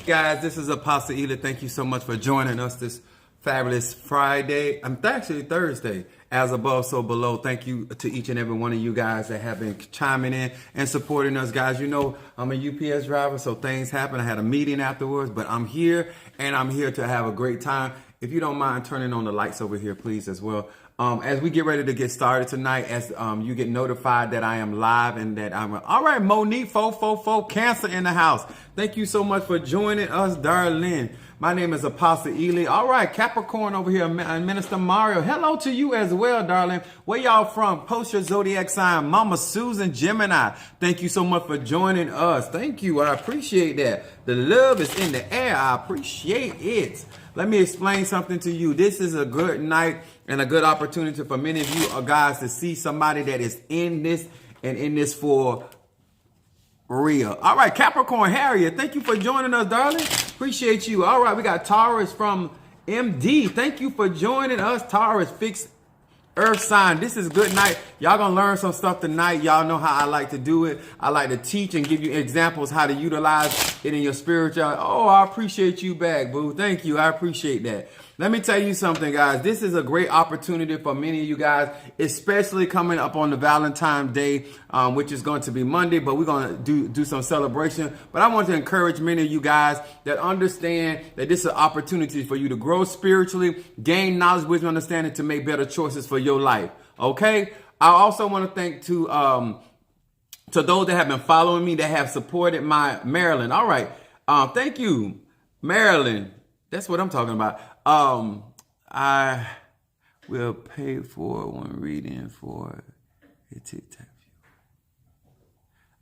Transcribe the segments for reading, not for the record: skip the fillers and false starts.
Guys, this is Apostle Ela. Thank you so much for joining us this fabulous Friday. I'm actually Thursday. As above, so below. Thank you to each and every one of you guys that have been chiming in and supporting us, guys. You know, I'm a UPS driver, so things happen. I had a meeting afterwards, but I'm here and I'm here to have a great time. If you don't mind turning on the lights over here, please, as well. As we get ready to get started tonight, as you get notified that I am live and that I'm all right. Monique 444 Cancer in the house. Thank you so much for joining us, darling. My name is Apostle Ely. All right, Capricorn over here, Minister Mario. Hello to you as well, darling. Where y'all from? Post your zodiac sign. Mama Susan Gemini. Thank you so much for joining us. Thank you. I appreciate that. The love is in the air. I appreciate it. Let me explain something to you. This is a good night and a good opportunity for many of you guys to see somebody that is in this and in this for real. All right, Capricorn Harriet, thank you for joining us, darling. Appreciate you. All right, we got Taurus from MD. Thank you for joining us, Taurus. Fixed Earth sign. This is good night. Y'all gonna learn some stuff tonight. Y'all know how I like to do it. I like to teach and give you examples how to utilize it in your spiritual. Oh, I appreciate you back, boo. Thank you. I appreciate that. Let me tell you something, guys. This is a great opportunity for many of you guys, especially coming up on the Valentine's Day, which is going to be Monday, but we're going to do some celebration. But I want to encourage many of you guys that understand that this is an opportunity for you to grow spiritually, gain knowledge, wisdom, understanding to make better choices for your life. Okay? I also want to thank to those that have been following me, that have supported my Maryland. All right. Thank you, Maryland. That's what I'm talking about. I will pay for one reading for a TikTok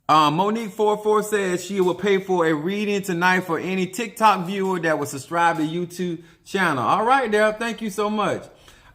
viewer. Monique 44 says she will pay for a reading tonight for any TikTok viewer that will subscribe to YouTube channel. All right, there. Thank you so much.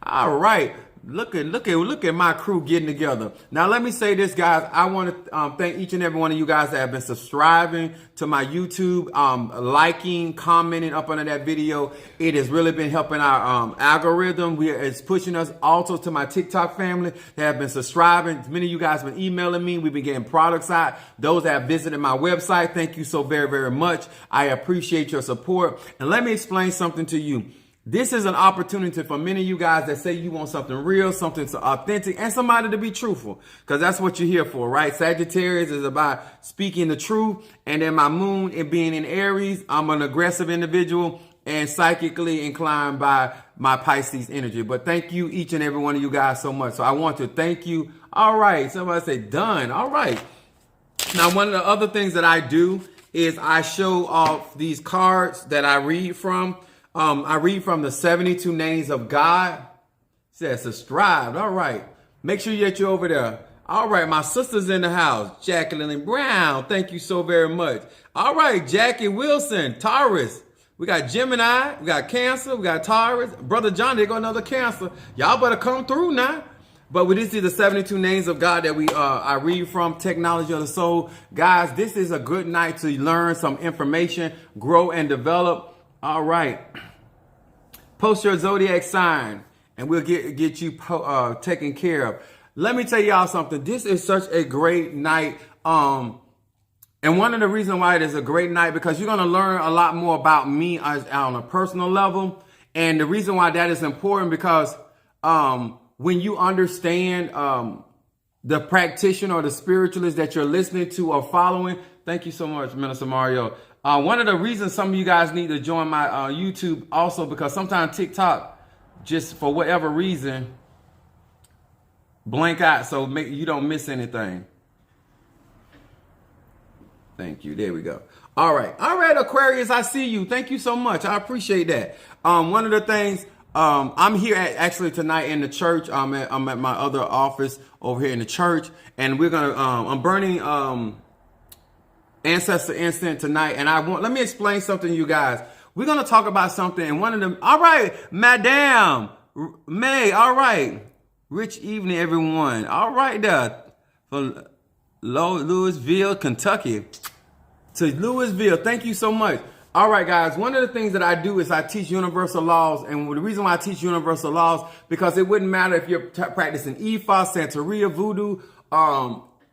All right. Look at my crew getting together. Now, let me say this, guys. I want to thank each and every one of you guys that have been subscribing to my YouTube, liking, commenting up under that video. It has really been helping our algorithm. It's pushing us also to my TikTok family that have been subscribing. Many of you guys have been emailing me. We've been getting products out. Those that have visited my website, thank you so very, very much. I appreciate your support. And let me explain something to you. This is an opportunity for many of you guys that say you want something real, something authentic, and somebody to be truthful. Because that's what you're here for, right? Sagittarius is about speaking the truth. And then my moon, it being in Aries, I'm an aggressive individual and psychically inclined by my Pisces energy. But thank you, each and every one of you guys, so much. So I want to thank you. All right. Somebody say done. All right. Now, one of the other things that I do is I show off these cards that I read from. I read from the 72 names of God. It says subscribe. All right. Make sure that you're over there. All right. My sister's in the house. Jacqueline Brown. Thank you so very much. All right. Jackie Wilson. Taurus. We got Gemini. We got Cancer. We got Taurus. Brother John, there go another Cancer. Y'all better come through now. But with this is the 72 names of God that I read from, Technology of the Soul. Guys, this is a good night to learn some information, grow and develop. All right. Post your zodiac sign and we'll get you taken care of. Let me tell y'all something. This is such a great night. And one of the reasons why it is a great night, because you're going to learn a lot more about me on a personal level. And the reason why that is important, because when you understand the practitioner or the spiritualist that you're listening to or following. Thank you so much, Minister Mario. One of the reasons some of you guys need to join my YouTube also, because sometimes TikTok, just for whatever reason, blank out, so you don't miss anything. Thank you. There we go. All right, Aquarius, I see you. Thank you so much. I appreciate that. One of the things, I'm here actually tonight in the church. I'm at my other office over here in the church, and we're gonna. I'm burning Ancestor Instant tonight, and let me explain something to you guys. We're gonna talk about something, and one of them. All right, Madame May. All right, rich evening, everyone. All right, there from Louisville, Kentucky to Louisville. Thank you so much. All right, guys, one of the things that I do is I teach universal laws. And the reason why I teach universal laws, because it wouldn't matter if you're practicing Ifa, Santeria, Voodoo,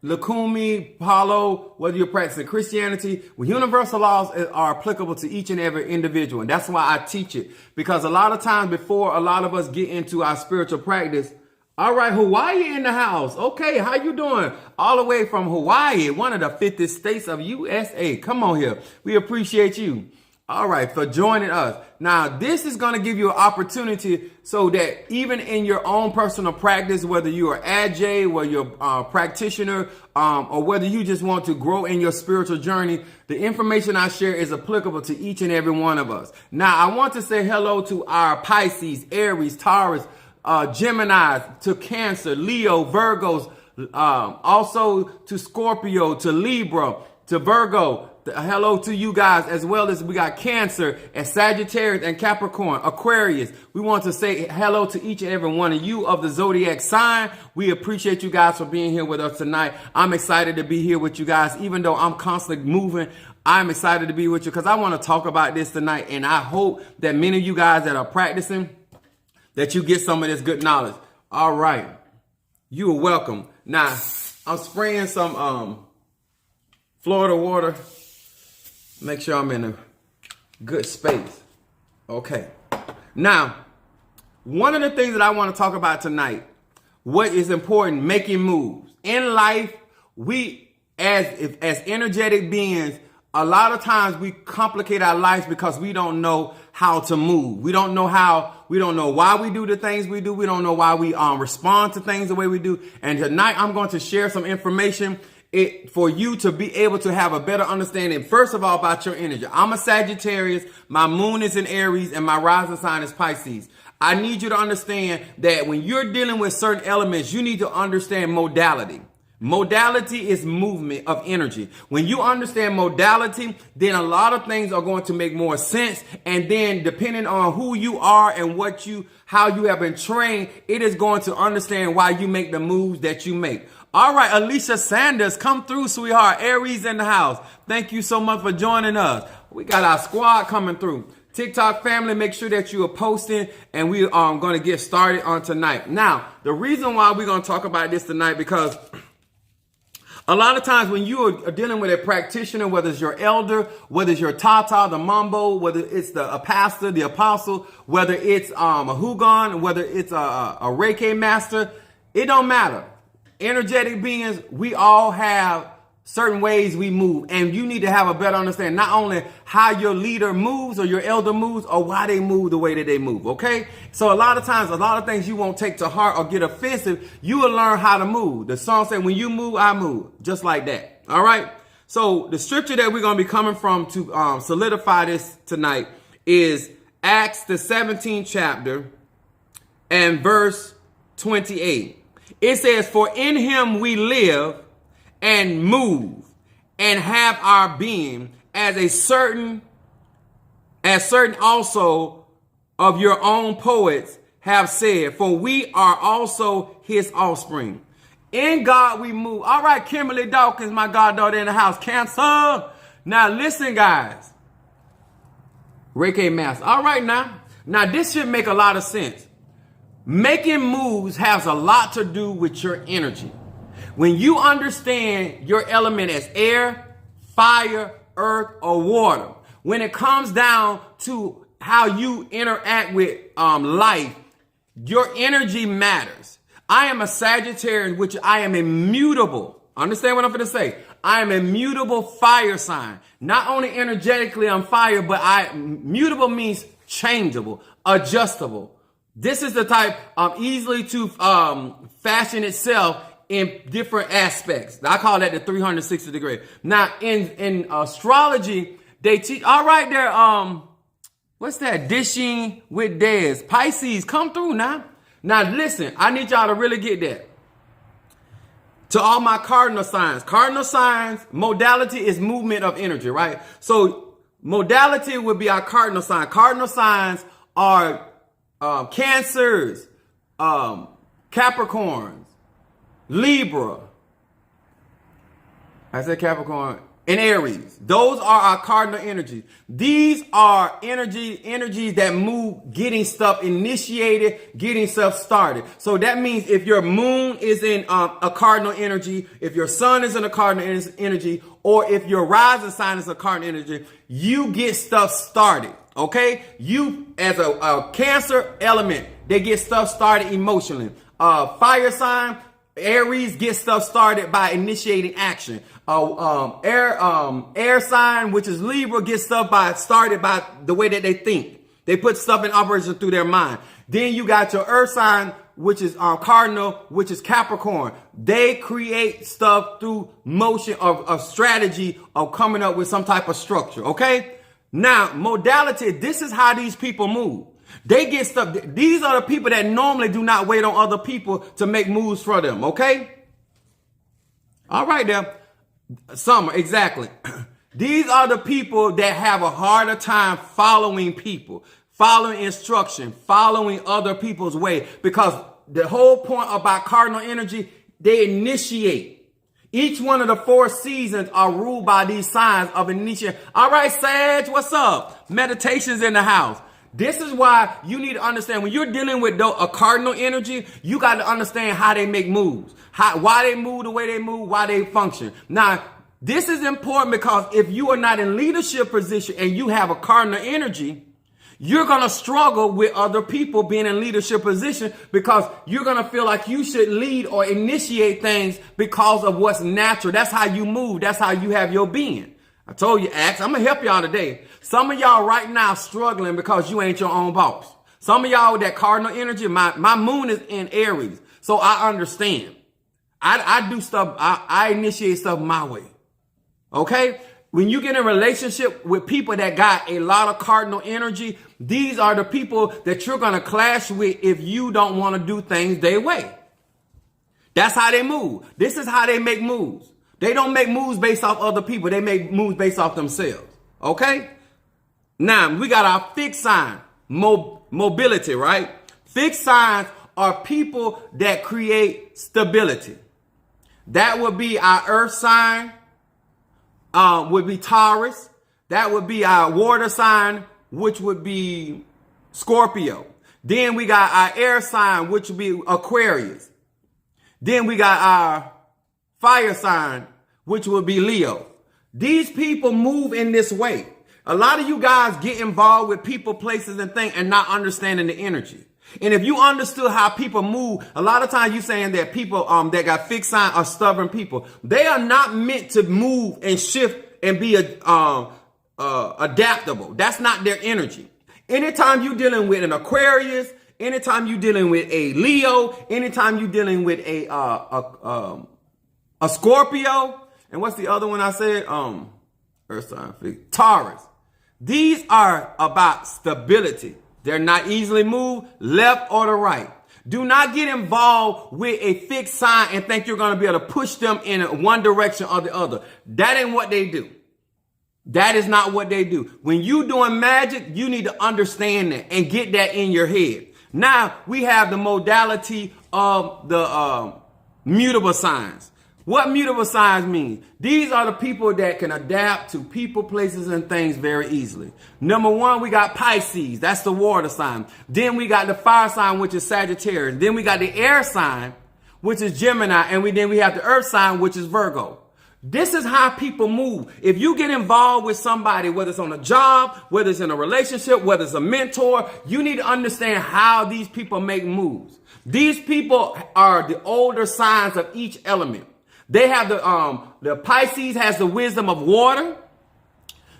Lakumi, Paulo, whether you're practicing Christianity, well, universal laws are applicable to each and every individual. And that's why I teach it. Because a lot of times before a lot of us get into our spiritual practice, all right, Hawaii in the house. Okay, how you doing? All the way from Hawaii, one of the 50 states of USA. Come on here. We appreciate you. All right, for joining us. Now, this is going to give you an opportunity so that even in your own personal practice, whether you are AJ, whether you're a practitioner, or whether you just want to grow in your spiritual journey, the information I share is applicable to each and every one of us. Now, I want to say hello to our Pisces, Aries, Taurus, Geminis, to Cancer, Leo, Virgos, also to Scorpio, to Libra, to Virgo. Hello to you guys, as well as we got Cancer and Sagittarius and Capricorn, Aquarius. We want to say hello to each and every one of you of the zodiac sign. We appreciate you guys for being here with us tonight. I'm excited to be here with you guys, even though I'm constantly moving. I'm excited to be with you because I want to talk about this tonight, and I hope that many of you guys that are practicing, that you get some of this good knowledge. All right, you are welcome. Now, I'm spraying some Florida water. Make sure I'm in a good space. Okay. Now, one of the things that I want to talk about tonight, what is important, making moves. In life, we as energetic beings, a lot of times we complicate our lives because we don't know how to move. We don't know why we do the things we do. We don't know why we respond to things the way we do. And tonight I'm going to share some information for you to be able to have a better understanding, first of all, about your energy. I'm a Sagittarius, my moon is in Aries, and my rising sign is Pisces. I need you to understand that when you're dealing with certain elements, you need to understand modality. Modality is movement of energy. When you understand modality, then a lot of things are going to make more sense. And then depending on who you are and how you have been trained, it is going to understand why you make the moves that you make. All right, Alicia Sanders, come through, sweetheart. Aries in the house. Thank you so much for joining us. We got our squad coming through. TikTok family, make sure that you are posting, and we are going to get started on tonight. Now, the reason why we're going to talk about this tonight, because a lot of times when you are dealing with a practitioner, whether it's your elder, whether it's your tata, the mambo, whether it's a pastor, the apostle, whether it's a hugon, whether it's a Reiki master, it don't matter. Energetic beings, we all have certain ways we move, and you need to have a better understanding, not only how your leader moves or your elder moves or why they move the way that they move. Okay. So a lot of times, a lot of things you won't take to heart or get offensive. You will learn how to move. The song said, when you move, I move, just like that. All right. So the scripture that we're going to be coming from to solidify this tonight is Acts, the 17th chapter and verse 28. It says, for in him we live and move and have our being, as certain also of your own poets have said, for we are also his offspring. In God we move. All right, Kimberly Dawkins, my goddaughter in the house. Cancer. Now listen, guys. Reiki Master. All right, now this should make a lot of sense. Making moves has a lot to do with your energy. When you understand your element as air, fire, earth, or water, when it comes down to how you interact with life, your energy matters. I am a Sagittarius, which I am immutable. Understand what I'm going to say? I am a mutable fire sign. Not only energetically I'm fire, but mutable means changeable, adjustable. This is the type easily to fashion itself in different aspects. I call that the 360 degree. Now, in astrology, they teach. All right, there. What's that? Dishing with Des. Pisces, come through now. Now, listen. I need y'all to really get that. To all my cardinal signs. Cardinal signs, modality is movement of energy, right? So modality would be our cardinal sign. Cardinal signs are Cancers, Capricorns, Libra. I said Capricorn, and Aries. Those are our cardinal energies. These are energies that move, getting stuff initiated, getting stuff started. So that means if your moon is in a cardinal energy, if your sun is in a cardinal energy, or if your rising sign is a cardinal energy, you get stuff started. Okay? You, as a Cancer element, they get stuff started emotionally. Fire sign, Aries, get stuff started by initiating action. Air sign, which is Libra, gets stuff started by the way that they think. They put stuff in operation through their mind. Then you got your earth sign, which is cardinal, which is Capricorn. They create stuff through motion of strategy of coming up with some type of structure. Okay. Now, modality, this is how these people move. They get stuff. These are the people that normally do not wait on other people to make moves for them. Okay. All right, there. Summer, exactly. These are the people that have a harder time following people, following instruction, following other people's way, because the whole point about cardinal energy, they initiate. Each one of the 4 seasons are ruled by these signs of initiation. All right, Sag, what's up? Meditation's in the house. This is why you need to understand when you're dealing with a cardinal energy, you got to understand how they make moves, why they move the way they move, why they function. Now, this is important because if you are not in leadership position and you have a cardinal energy, you're going to struggle with other people being in leadership position because you're going to feel like you should lead or initiate things because of what's natural. That's how you move. That's how you have your being. I told you, Ax, I'm going to help y'all today. Some of y'all right now struggling because you ain't your own boss. Some of y'all with that cardinal energy, my moon is in Aries. So I understand. I do stuff. I initiate stuff my way. Okay. When you get in a relationship with people that got a lot of cardinal energy, these are the people that you're going to clash with if you don't want to do things their way. That's how they move. This is how they make moves. They don't make moves based off other people. They make moves based off themselves. Okay? Now, we got our fixed sign, mobility, right? Fixed signs are people that create stability. That would be our earth sign, would be Taurus. That would be our water sign, which would be Scorpio. Then we got our air sign, which would be Aquarius. Then we got our fire sign, which would be Leo. These people move in this way. A lot of you guys get involved with people, places, and things and not understanding the energy. And if you understood how people move, a lot of times you saying that people that got fixed sign are stubborn people. They are not meant to move and shift and be adaptable. That's not their energy. Anytime you're dealing with an Aquarius, anytime you're dealing with a Leo, anytime you're dealing with a Scorpio, and what's the other one I said? Earth sign, Taurus. These are about stability. They're not easily moved left or the right. Do not get involved with a fixed sign and think you're going to be able to push them in one direction or the other. That ain't what they do. That is not what they do. When you doing magic, you need to understand that and get that in your head. Now we have the modality of the mutable signs. What mutable signs mean? These are the people that can adapt to people, places, and things very easily. Number 1, we got Pisces. That's the water sign. Then we got the fire sign, which is Sagittarius. Then we got the air sign, which is Gemini. And then we have the earth sign, which is Virgo. This is how people move. If you get involved with somebody, whether it's on a job, whether it's in a relationship, whether it's a mentor, you need to understand how these people make moves. These people are the older signs of each element. They have the Pisces has the wisdom of water.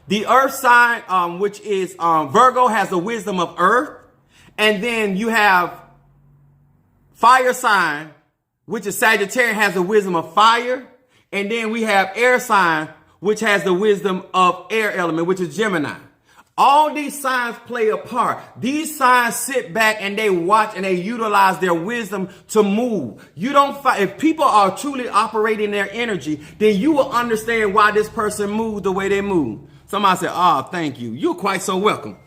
The earth sign, which is Virgo, has the wisdom of earth. And then you have fire sign, which is Sagittarius, has the wisdom of fire. And then we have air sign, which has the wisdom of air element, which is Gemini. All these signs play a part. These signs sit back and they watch and they utilize their wisdom to move. You don't fight. If people are truly operating their energy, then you will understand why this person moves the way they move. Somebody said, "Oh, thank you. You're quite so welcome."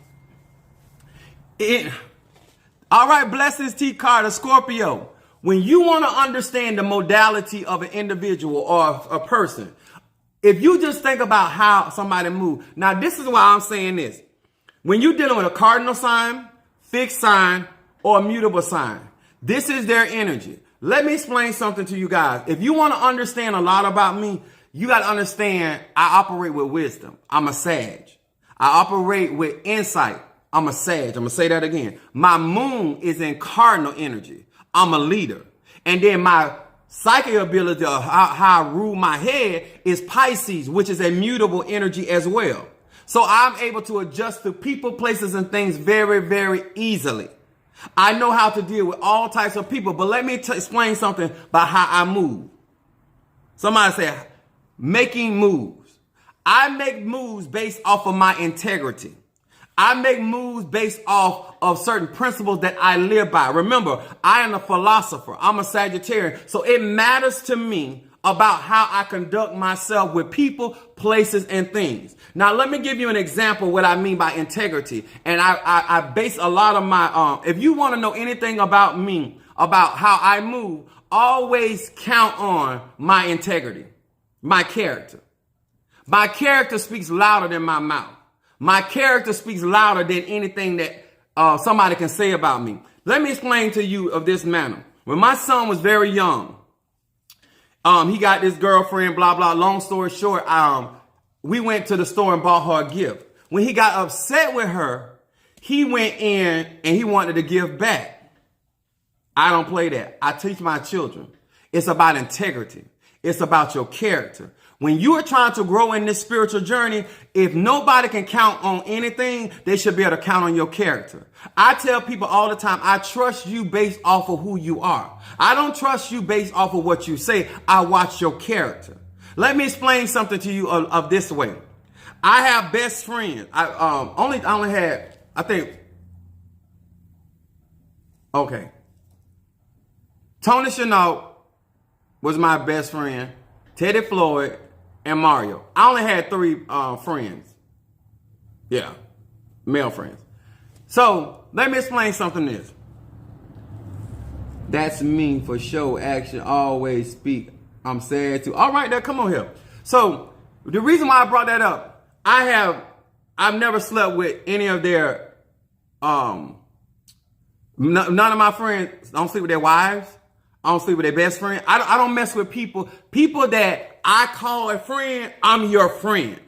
All right, blessings, T. Carter, Scorpio. When you want to understand the modality of an individual or a person, If you just think about how somebody moves. Now, this is why I'm saying this. When you're dealing with a cardinal sign, fixed sign, or a mutable sign, this is their energy. Let me explain something to you guys. If you want to understand a lot about me, you got to understand I operate with wisdom. I'm a Sag. I operate with insight. I'm a Sag. I'm going to say that again. My moon is in cardinal energy. I'm a leader. And then my psychic ability of how I rule my head is Pisces, which is a mutable energy as well. So I'm able to adjust to people, places, and things very, very easily. I know how to deal with all types of people, but let me explain something about how I move. Somebody say, making moves. I make moves based off of my integrity. I make moves based off of certain principles that I live by. Remember, I am a philosopher. I'm a Sagittarian. So it matters to me about how I conduct myself with people, places, and things. Now, let me give you an example of what I mean by integrity. And I base a lot of my, if you want to know anything about me, about how I move, always count on my integrity, my character. My character speaks louder than my mouth. My character speaks louder than anything that somebody can say about me. Let me explain to you of this manner. When my son was very young, he got this girlfriend, blah, blah. Long story short, we went to the store and bought her a gift. When he got upset with her, he went in and he wanted to give back. I don't play that. I teach my children. It's about integrity. It's about your character. When you are trying to grow in this spiritual journey, if nobody can count on anything, they should be able to count on your character. I tell people all the time, I trust you based off of who you are. I don't trust you based off of what you say. I watch your character. Let me explain something to you of this way. I have best friends. I only had, I think, okay. Tony Chenault was my best friend. Teddy Floyd and Mario. I only had 3 friends. Yeah, male friends. So let me explain something this. That's me for show, action, always speak. I'm sad too. All right, now come on here. So the reason why I brought that up, I've never slept with any of their, none of my friends don't sleep with their wives. I don't sleep with their best friend. I don't mess with people that I call a friend. I'm your friend.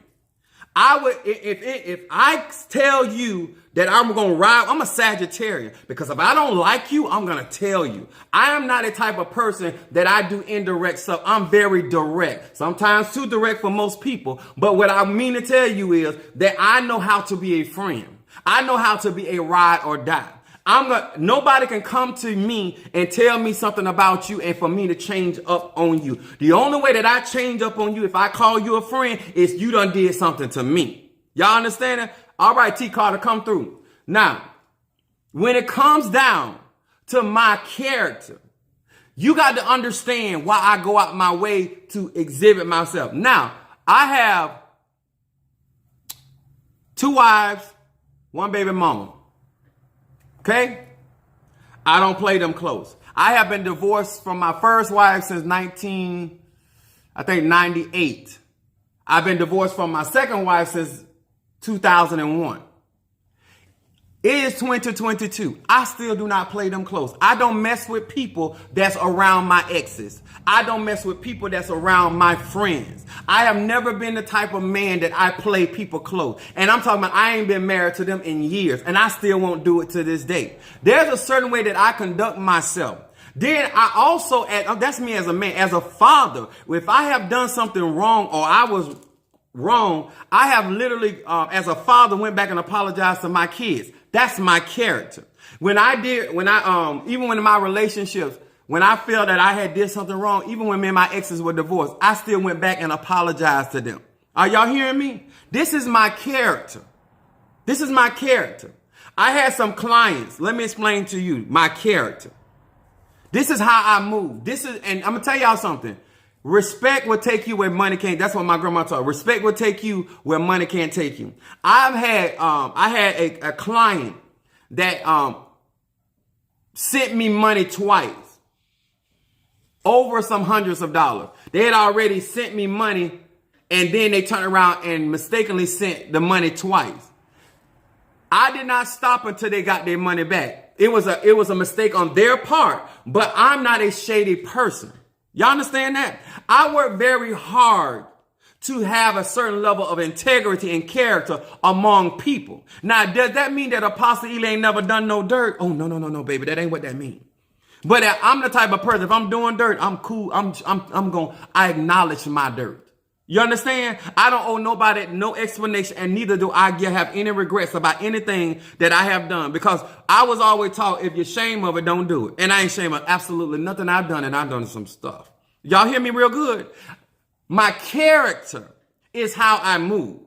I would, if I tell you that I'm going to ride, I'm a Sagittarian, because if I don't like you, I'm going to tell you. I am not a type of person that I do indirect stuff. I'm very direct, sometimes too direct for most people. But what I mean to tell you is that I know how to be a friend. I know how to be a ride or die. Nobody can come to me and tell me something about you and for me to change up on you. The only way that I change up on you, if I call you a friend, is you done did something to me. Y'all understand that? All right, T. Carter, come through. Now, when it comes down to my character, you got to understand why I go out my way to exhibit myself. Now, I have 2 wives, 1 baby mama. Okay? I don't play them close. I have been divorced from my first wife since 98. I've been divorced from my second wife since 2001. It is 2022. I still do not play them close. I don't mess with people that's around my exes. I don't mess with people that's around my friends. I have never been the type of man that I play people close. And I'm talking about I ain't been married to them in years, and I still won't do it to this day. There's a certain way that I conduct myself. Then I also, that's me as a man, as a father. If I have done something wrong or I was wrong, I have literally, as a father, went back and apologized to my kids. That's my character. Even in my relationships, when I felt that I had did something wrong, even when me and my exes were divorced, I still went back and apologized to them. Are y'all hearing me? This is my character. This is my character. I had some clients. Let me explain to you my character. This is how I move. And I'm gonna tell y'all something. Respect will take you where money can't. That's what my grandma taught. Respect will take you where money can't take you. I had a client that sent me money twice, over some hundreds of dollars. They had already sent me money and then they turn around and mistakenly sent the money twice. I did not stop until they got their money back. It was a mistake on their part, but I'm not a shady person. Y'all understand that? I work very hard to have a certain level of integrity and character among people. Now, does that mean that Apostle Ely ain't never done no dirt? Oh, no, baby. That ain't what that means. But I'm the type of person, if I'm doing dirt, I'm cool. I acknowledge my dirt. You understand? I don't owe nobody no explanation, and neither do I have any regrets about anything that I have done, because I was always taught, if you're ashamed of it, don't do it. And I ain't ashamed of absolutely nothing I've done, and I've done some stuff. Y'all hear me real good? My character is how I move,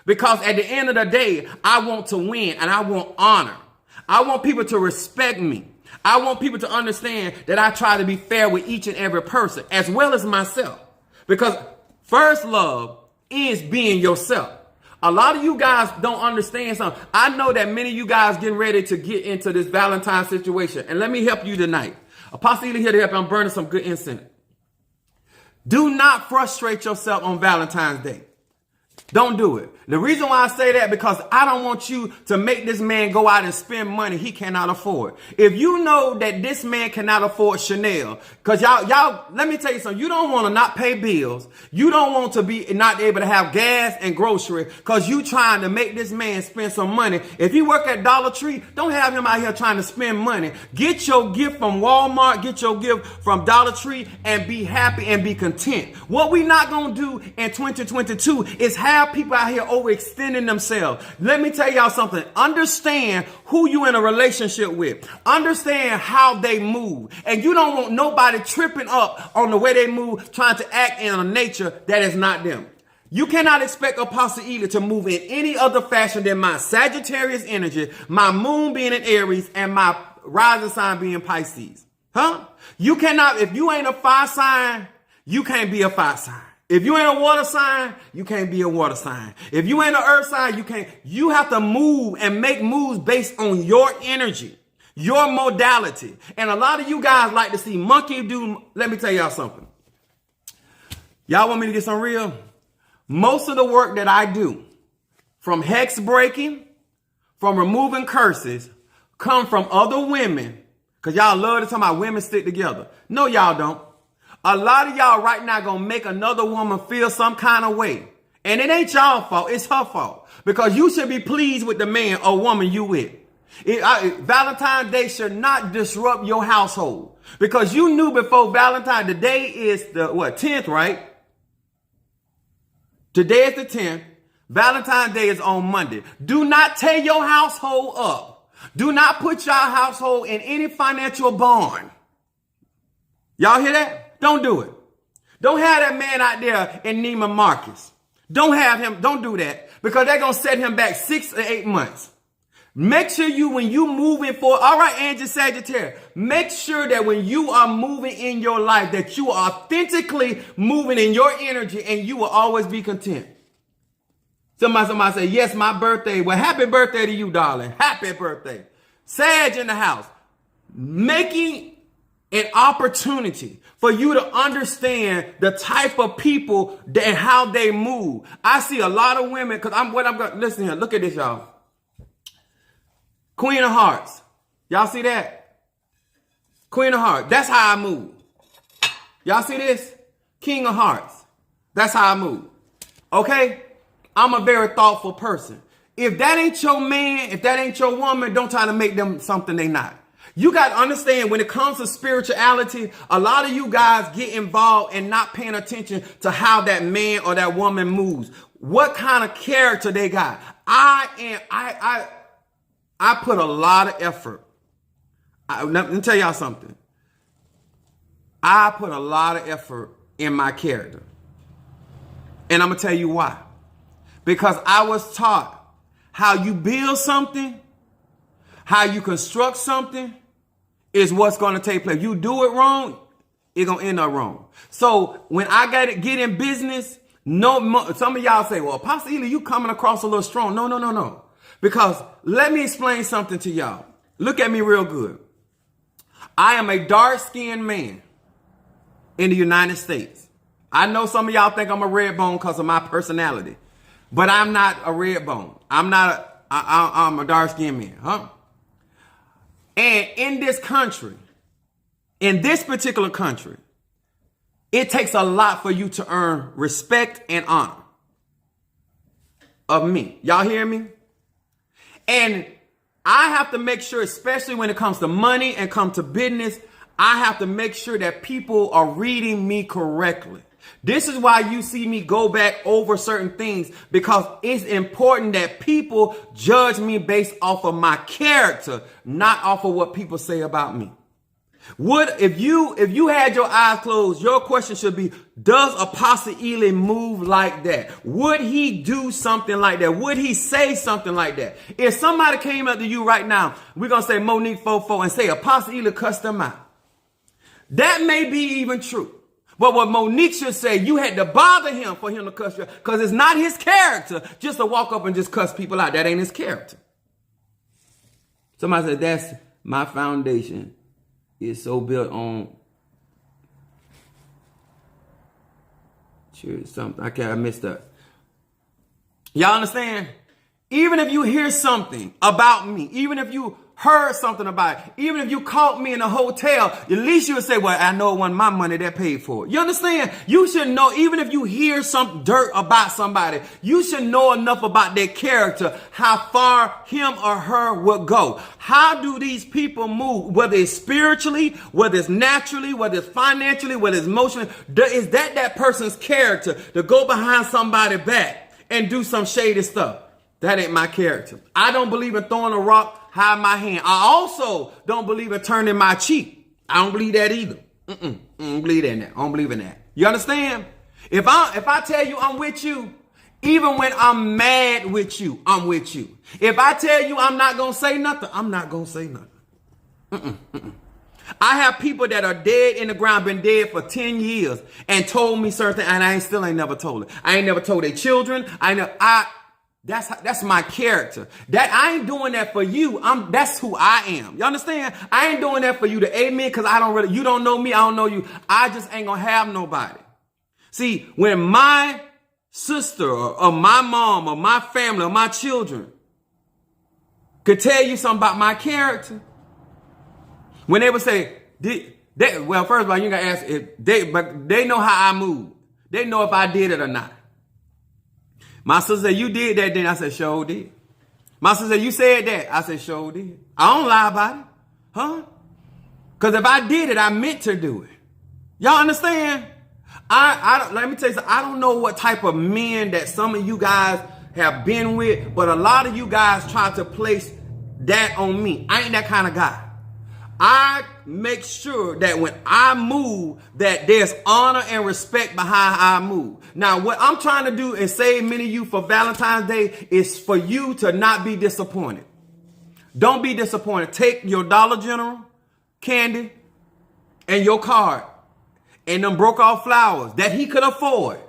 because at the end of the day, I want to win and I want honor. I want people to respect me. I want people to understand that I try to be fair with each and every person, as well as myself, because first love is being yourself. A lot of you guys don't understand something. I know that many of you guys getting ready to get into this Valentine's situation. And let me help you tonight. Apostle Ely here to help you. I'm burning some good incense. Do not frustrate yourself on Valentine's Day. Don't do it. The reason why I say that, because I don't want you to make this man go out and spend money he cannot afford. If you know that this man cannot afford Chanel, because y'all, let me tell you something. You don't want to not pay bills. You don't want to be not able to have gas and grocery, because you trying to make this man spend some money. If he work at Dollar Tree, don't have him out here trying to spend money. Get your gift from Walmart. Get your gift from Dollar Tree and be happy and be content. What we not going to do in 2022 is have people out here overextending themselves. Let me tell y'all something. Understand who you in a relationship with. Understand how they move. And you don't want nobody tripping up on the way they move, trying to act in a nature that is not them. You cannot expect Apostle Ely to move in any other fashion than my Sagittarius energy, my moon being in Aries, and my rising sign being Pisces. Huh? You cannot, if you ain't a fire sign, you can't be a fire sign. If you ain't a water sign, you can't be a water sign. If you ain't an earth sign, you can't. You have to move and make moves based on your energy, your modality. And a lot of you guys like to see monkey do. Let me tell y'all something. Y'all want me to get some real? Most of the work that I do, from hex breaking, from removing curses, come from other women. Because y'all love to talk about women stick together. No, y'all don't. A lot of y'all right now gonna make another woman feel some kind of way. And it ain't y'all fault, it's her fault. Because you should be pleased with the man or woman you with. Valentine's Day should not disrupt your household. Because you knew before Valentine's, the day is the 10th, right? Today is the 10th. Valentine's Day is on Monday. Do not tear your household up. Do not put your household in any financial bond. Y'all hear that? Don't do it. Don't have that man out there in Neiman Marcus. Don't have him. Don't do that, because they're going to set him back 6 to 8 months. Make sure when you moving for, all right, Angel Sagittarius, make sure that when you are moving in your life, that you are authentically moving in your energy, and you will always be content. Somebody say, yes, my birthday. Well, happy birthday to you, darling. Happy birthday. Sag in the house. Making an opportunity for you to understand the type of people and how they move. I see a lot of women, because listen here, look at this, y'all. Queen of Hearts. Y'all see that? Queen of Hearts. That's how I move. Y'all see this? King of Hearts. That's how I move. Okay? I'm a very thoughtful person. If that ain't your man, if that ain't your woman, don't try to make them something they not. You got to understand, when it comes to spirituality, a lot of you guys get involved in not paying attention to how that man or that woman moves. What kind of character they got. I put a lot of effort. Let me tell y'all something. I put a lot of effort in my character. And I'm going to tell you why. Because I was taught how you build something, how you construct something, is what's going to take place. You do it wrong, it's going to end up wrong. So when I get in business, some of y'all say, well, Apostle Ely, you coming across a little strong. No. Because let me explain something to y'all. Look at me real good. I am a dark-skinned man in the United States. I know some of y'all think I'm a red bone because of my personality, but I'm not a red bone. I'm a dark skinned man, huh? And in this country, in this particular country, it takes a lot for you to earn respect and honor of me. Y'all hear me? And I have to make sure, especially when it comes to money and come to business, I have to make sure that people are reading me correctly. This is why you see me go back over certain things, because it's important that people judge me based off of my character, not off of what people say about me. If you had your eyes closed, your question should be, does Apostle Ely move like that? Would he do something like that? Would he say something like that? If somebody came up to you right now, we're going to say Monique 44 and say Apostle Ely cussed them out. That may be even true. But what Monique should say, you had to bother him for him to cuss you, because it's not his character just to walk up and just cuss people out. That ain't his character. Somebody said, that's my foundation. It's so built on something. I missed that. Y'all understand? Even if you hear something about me, even if you heard something about it, even if you caught me in a hotel, at least you would say, well, I know it wasn't my money that paid for it. You understand? You should know, even if you hear some dirt about somebody, you should know enough about their character, how far him or her will go. How do these people move? Whether it's spiritually, whether it's naturally, whether it's financially, whether it's emotionally, is that person's character to go behind somebody's back and do some shady stuff? That ain't my character. I don't believe in throwing a rock, hide my hand. I also don't believe in turning my cheek. I don't believe that either. I don't believe in that. I don't believe in that. You understand? If I tell you I'm with you, even when I'm mad with you, I'm with you. If I tell you I'm not going to say nothing, I'm not going to say nothing. I have people that are dead in the ground, been dead for 10 years and told me certain, and I still ain't never told it. I ain't never told their children. That's my character. That I ain't doing that for you. That's who I am. You understand? I ain't doing that for you to amen, because you don't know me, I don't know you. I just ain't gonna have nobody. See, when my sister or my mom or my family or my children could tell you something about my character, when they would say, well, first of all, you gotta ask but they know how I move. They know if I did it or not. My sister said, you did that then. I said, sure did. My sister said, you said that. I said, sure did. I don't lie about it. Huh? Because if I did it, I meant to do it. Y'all understand? Let me tell you something. I don't know what type of men that some of you guys have been with, but a lot of you guys try to place that on me. I ain't that kind of guy. I make sure that when I move, that there's honor and respect behind how I move. Now, what I'm trying to do and save many of you for Valentine's Day is for you to not be disappointed. Don't be disappointed. Take your Dollar General candy and your card and them broke off flowers that he could afford,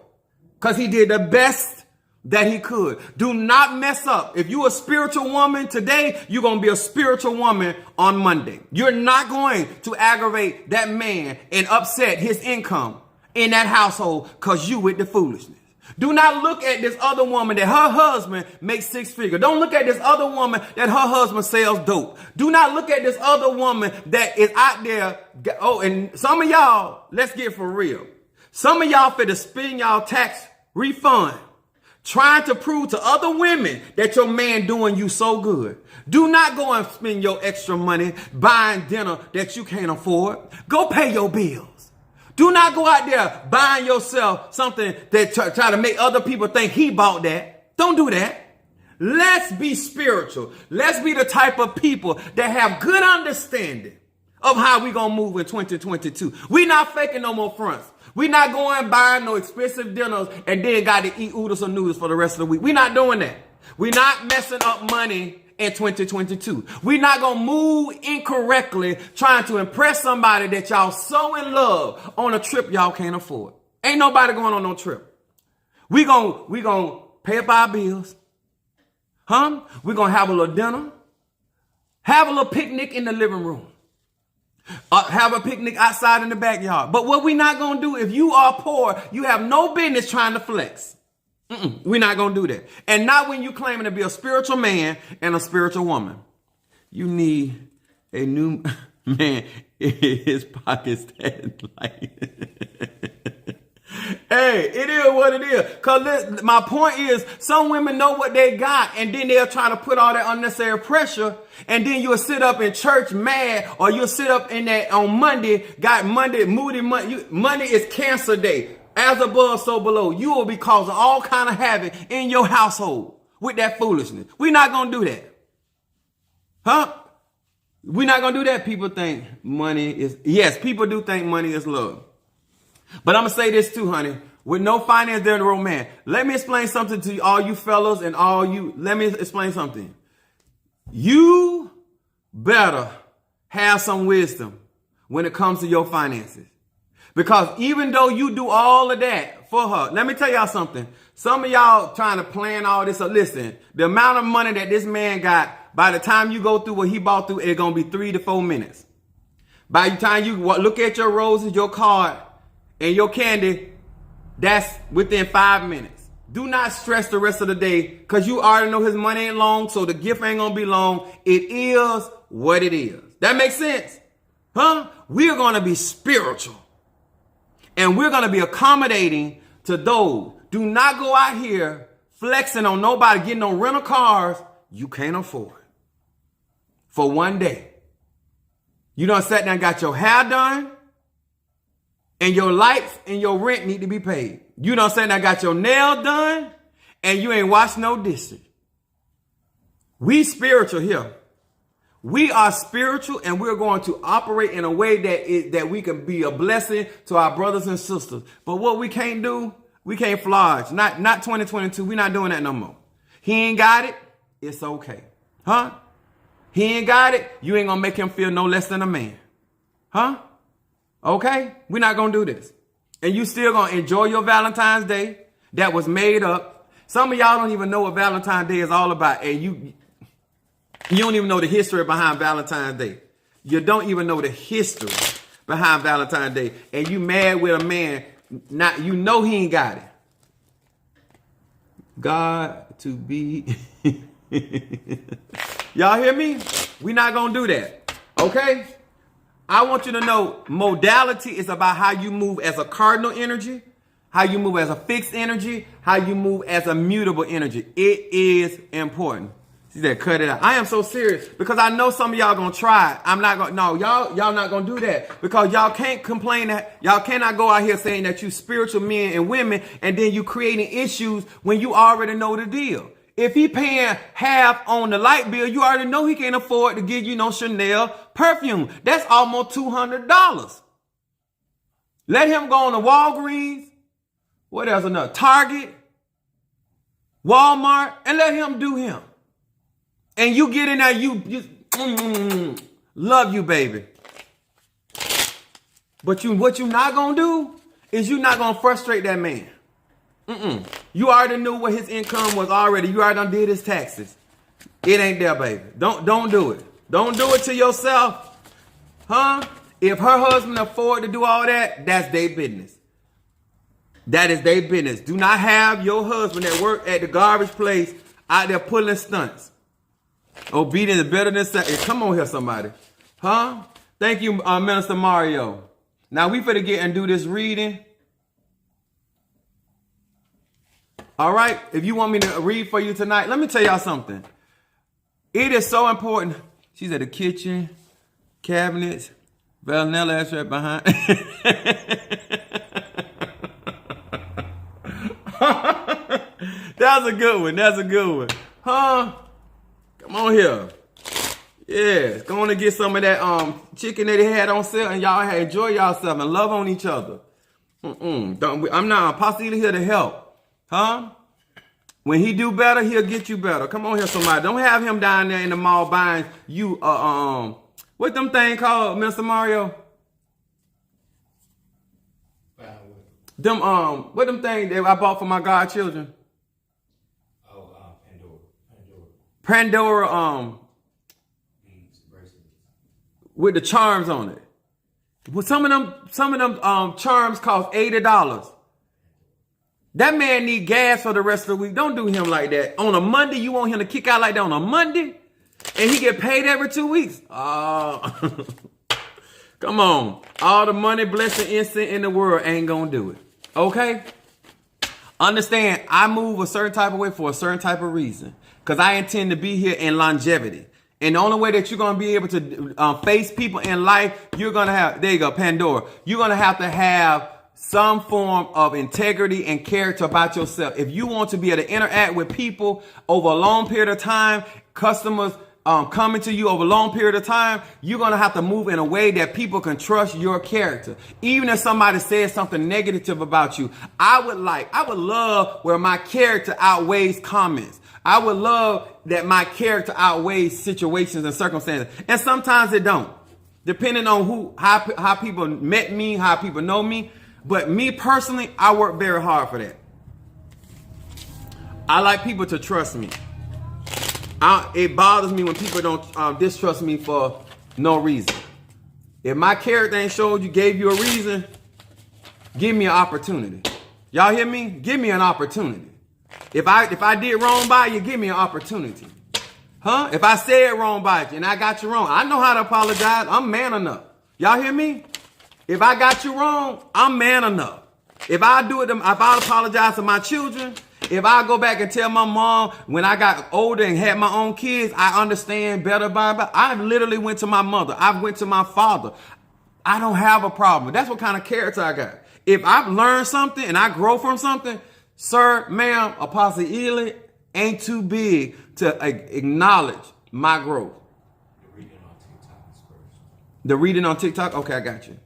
because he did the best that he could. Do not mess up. If you're a spiritual woman today, you're going to be a spiritual woman on Monday. You're not going to aggravate that man and upset his income in that household because you with the foolishness. Do not look at this other woman that her husband makes 6 figures. Don't look at this other woman that her husband sells dope. Do not look at this other woman that is out there. Oh, and some of y'all, let's get for real. Some of y'all finna spend y'all tax refund trying to prove to other women that your man doing you so good. Do not go and spend your extra money buying dinner that you can't afford. Go pay your bills. Do not go out there buying yourself something that try to make other people think he bought that. Don't do that. Let's be spiritual. Let's be the type of people that have good understanding of how we gonna move in 2022. We not faking no more fronts. We not going buying no expensive dinners and then got to eat oodles or noodles for the rest of the week. We not doing that. We not messing up money in 2022. We not going to move incorrectly trying to impress somebody that y'all so in love on a trip y'all can't afford. Ain't nobody going on no trip. We gonna pay up our bills. Huh? We going to have a little dinner. Have a little picnic in the living room. Have a picnic outside in the backyard. But what we're not going to do, if you are poor, you have no business trying to flex. We're not going to do that. And not when you're claiming to be a spiritual man and a spiritual woman. You need a new man in his pockets that Hey, it is what it is. Because my point is, some women know what they got, and then they'll try to put all that unnecessary pressure, and then you'll sit up in church mad, or you'll sit up in that on Monday, moody Monday. Monday is Cancer Day. As above, so below. You will be causing all kind of havoc in your household with that foolishness. We're not going to do that. Huh? We're not going to do that. People think money is, yes, people do think money is love. But I'm going to say this too, honey. With no finance, there's no romance. Let me explain something to all you fellas and let me explain something. You better have some wisdom when it comes to your finances. Because even though you do all of that for her, let me tell y'all something. Some of y'all trying to plan all this. Listen, the amount of money that this man got, by the time you go through what he bought through, it's going to be 3 to 4 minutes. By the time you look at your roses, your card, and your candy, that's within 5 minutes. Do not stress the rest of the day because you already know his money ain't long, so the gift ain't going to be long. It is what it is. That makes sense? Huh? We're going to be spiritual. And we're going to be accommodating to those. Do not go out here flexing on nobody, getting on rental cars you can't afford for one day. You done sat down and got your hair done, and your lights and your rent need to be paid. You done sat down and got your nails done, and you ain't washed no dishes. We spiritual here. We are spiritual, and we're going to operate in a way that we can be a blessing to our brothers and sisters. But what we can't do, we can't flodge. Not 2022. We're not doing that no more. He ain't got it. It's okay. Huh? He ain't got it. You ain't going to make him feel no less than a man. Huh? Okay? We're not going to do this. And you still going to enjoy your Valentine's Day that was made up. Some of y'all don't even know what Valentine's Day is all about. And you don't even know the history behind Valentine's Day. You don't even know the history behind Valentine's Day. And you mad with a man, you know he ain't got it. God to be. Y'all hear me? We not going to do that. Okay? I want you to know modality is about how you move as a cardinal energy, how you move as a fixed energy, how you move as a mutable energy. It is important. She said, cut it out. I am so serious because I know some of y'all gonna try it. I'm not gonna, no, y'all not gonna do that because y'all can't complain that y'all cannot go out here saying that you spiritual men and women and then you creating issues when you already know the deal. If he paying half on the light bill, you already know he can't afford to give you no Chanel perfume. That's almost $200. Let him go on to Walgreens. What else? Another Target, Walmart, and let him do him. And you get in there, you just love you, baby. But what you not gonna do is you not gonna frustrate that man. You already knew what his income was already. You already done did his taxes. It ain't there, baby. Don't do it. Don't do it to yourself. Huh? If her husband afford to do all that, that's their business. That is their business. Do not have your husband that work at the garbage place out there pulling stunts. Obedience is better than sex. Come on here, somebody. Huh? Thank you, Minister Mario. Now we finna get and do this reading. All right. If you want me to read for you tonight, let me tell y'all something. It is so important. She's at the kitchen, cabinets, vanilla ass right behind. That's a good one. That's a good one. Huh? Come on here. Yeah, go on and get some of that chicken that he had on sale and y'all enjoy yourself and love on each other. I'm not possibly here to help. Huh? When he do better, he'll get you better. Come on here, somebody. Don't have him down there in the mall buying you what them thing called, Mr. Mario? Them what them thing that I bought for my godchildren? Pandora with the charms on it. Well, some of them charms cost $80. That man need gas for the rest of the week. Don't do him like that. On a Monday, you want him to kick out like that on a Monday? And he get paid every 2 weeks? Oh, come on. All the money, blessing, instant in the world ain't gonna do it. Okay? Understand, I move a certain type of way for a certain type of reason. Because I intend to be here in longevity. And the only way that you're going to be able to face people in life, you're going to have, there you go, Pandora. You're going to have some form of integrity and character about yourself. If you want to be able to interact with people over a long period of time, customers coming to you over a long period of time, you're going to have to move in a way that people can trust your character. Even if somebody says something negative about you, I would love where my character outweighs comments. I would love that my character outweighs situations and circumstances. And sometimes it don't, depending on how people met me, how people know me. But me personally, I work very hard for that. I like people to trust me. It bothers me when people don't distrust me for no reason. If my character ain't showed you, gave you a reason, give me an opportunity. Y'all hear me? Give me an opportunity. If I did wrong by you, give me an opportunity. Huh? If I said wrong by you and I got you wrong, I know how to apologize. I'm man enough. Y'all hear me? If I got you wrong, I'm man enough. If I apologize to my children, if I go back and tell my mom when I got older and had my own kids, I understand better by. I literally went to my mother. I went to my father. I don't have a problem. That's what kind of character I got. If I've learned something and I grow from something, sir, ma'am, Apostle Ely ain't too big to acknowledge my growth. The reading on TikTok? Okay, I got you.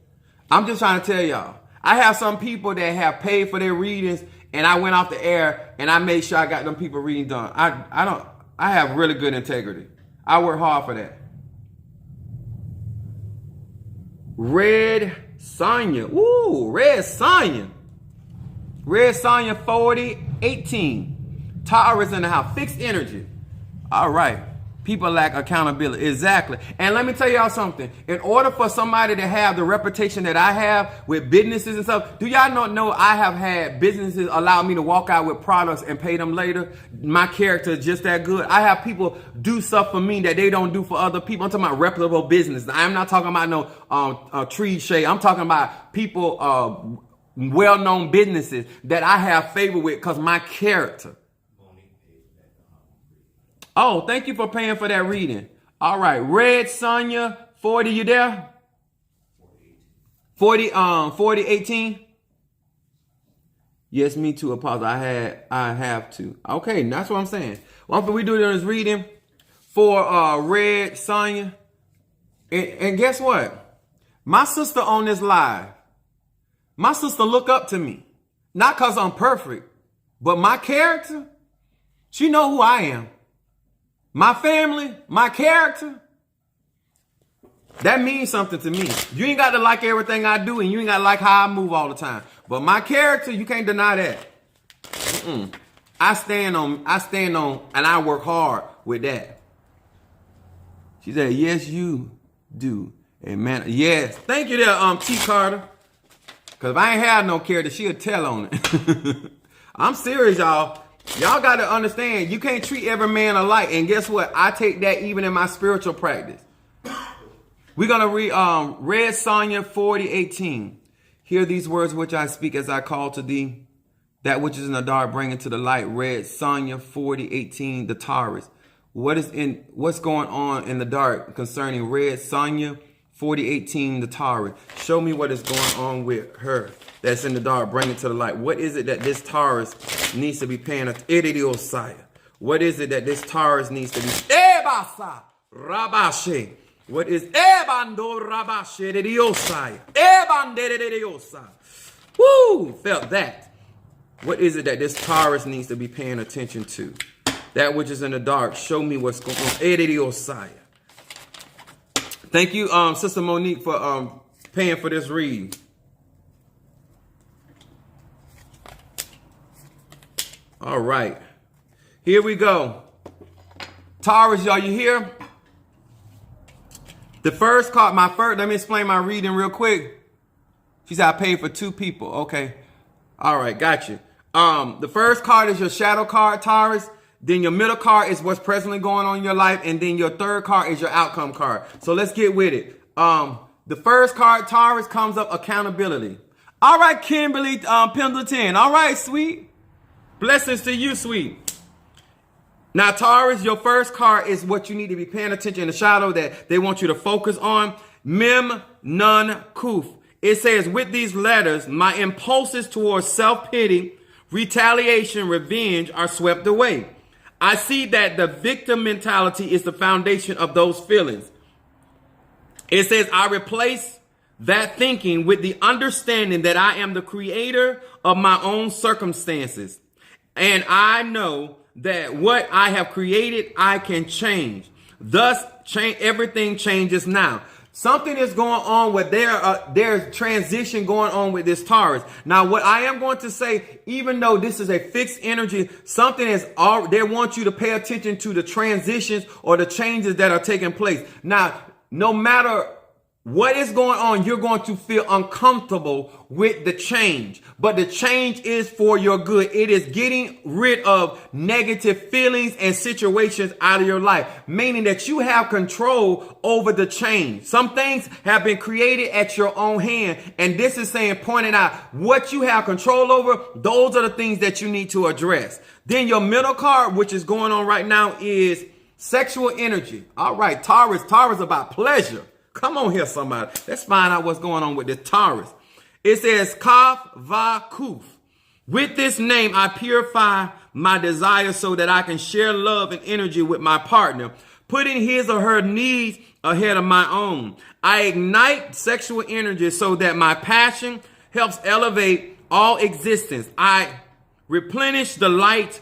I'm just trying to tell y'all. I have some people that have paid for their readings, and I went off the air and I made sure I got them people reading done. I have really good integrity. I work hard for that. Red Sonya. Ooh, Red Sonya. Red Sonya 4018. Taurus in the house. Fixed energy. All right. People lack accountability. Exactly. And let me tell y'all something. In order for somebody to have the reputation that I have with businesses and stuff, do y'all not know I have had businesses allow me to walk out with products and pay them later? My character is just that good. I have people do stuff for me that they don't do for other people. I'm talking about reputable business. I'm not talking about no tree shade. I'm talking about people, well-known businesses that I have favor with because my character. Oh, thank you for paying for that reading. All right. Red Sonya 40, you there? 4018. Yes, me too, Apostle. I have to. Okay, that's what I'm saying. What we do this reading for Red Sonya. And guess what? My sister on this live. My sister look up to me. Not because I'm perfect, but my character, she know who I am. My family, my character, that means something to me. You ain't got to like everything I do, and you ain't got to like how I move all the time. But my character, you can't deny that. I stand on, and I work hard with that. She said, yes, you do. Amen. Yes. Thank you there, T. Carter. Because if I ain't had no character, she'll tell on it. I'm serious, y'all. Y'all got to understand, you can't treat every man alike. And guess what? I take that even in my spiritual practice. We're going to read Red Sonya 40:18. Hear these words which I speak as I call to thee. That which is in the dark, bring it to the light. Red Sonya 40:18, the Taurus. What's going on in the dark concerning Red Sonya 40:18, the Taurus? Show me what is going on with her that's in the dark. Bring it to the light. What is it that this Taurus needs to be paying attention? What is it that this Taurus needs to be? Ebasa Rabashe. What is Ebando Rabashe de Diosai? Ebande de Diosa. Woo! Felt that. What is it that this Taurus needs to be paying attention to? That which is in the dark. Show me what's going on. Ede Diosai. Thank you, Sister Monique, for paying for this read. All right. Here we go. Taurus, y'all, you here? The first card, let me explain my reading real quick. She said I paid for 2 people. Okay. All right, got you. The first card is your shadow card, Taurus. Then your middle card is what's presently going on in your life. And then your third card is your outcome card. So let's get with it. The first card, Taurus, comes up accountability. All right, Kimberly Pendleton. All right, sweet. Blessings to you, sweet. Now, Taurus, your first card is what you need to be paying attention in the shadow that they want you to focus on. Mem Nun Kuf. It says, with these letters, my impulses towards self-pity, retaliation, revenge are swept away. I see that the victim mentality is the foundation of those feelings. It says, I replace that thinking with the understanding that I am the creator of my own circumstances. And I know that what I have created, I can change. Thus, everything changes now. Something is going on with there's transition going on with this Taurus. Now, what I am going to say, even though this is a fixed energy, something is they want you to pay attention to the transitions or the changes that are taking place. Now, no matter what is going on, you're going to feel uncomfortable with the change. But the change is for your good. It is getting rid of negative feelings and situations out of your life, meaning that you have control over the change. Some things have been created at your own hand. And this is saying, pointing out what you have control over. Those are the things that you need to address. Then your middle card, which is going on right now, is sexual energy. All right, Taurus about pleasure. Come on here, somebody. Let's find out what's going on with this Taurus. It says, Kaf Va Kuf. With this name, I purify my desire so that I can share love and energy with my partner, putting his or her needs ahead of my own. I ignite sexual energy so that my passion helps elevate all existence. I replenish the light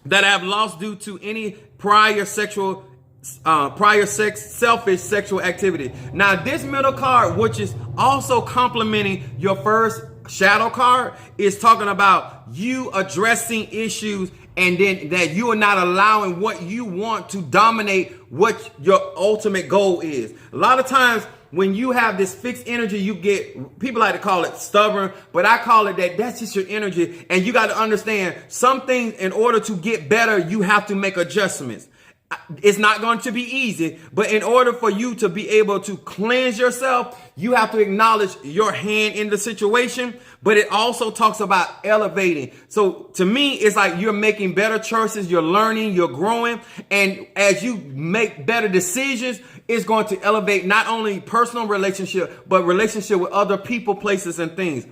that I have lost due to any prior selfish sexual activity. Now, this middle card, which is also complementing your first shadow card, is talking about you addressing issues and then that you are not allowing what you want to dominate what your ultimate goal is. A lot of times when you have this fixed energy, you get, people like to call it stubborn, but I call it that's just your energy. And you got to understand some things, in order to get better, you have to make adjustments. It's not going to be easy, but in order for you to be able to cleanse yourself, you have to acknowledge your hand in the situation, but it also talks about elevating. So to me, it's like you're making better choices, you're learning, you're growing. And as you make better decisions, it's going to elevate not only personal relationship, but relationship with other people, places, and things.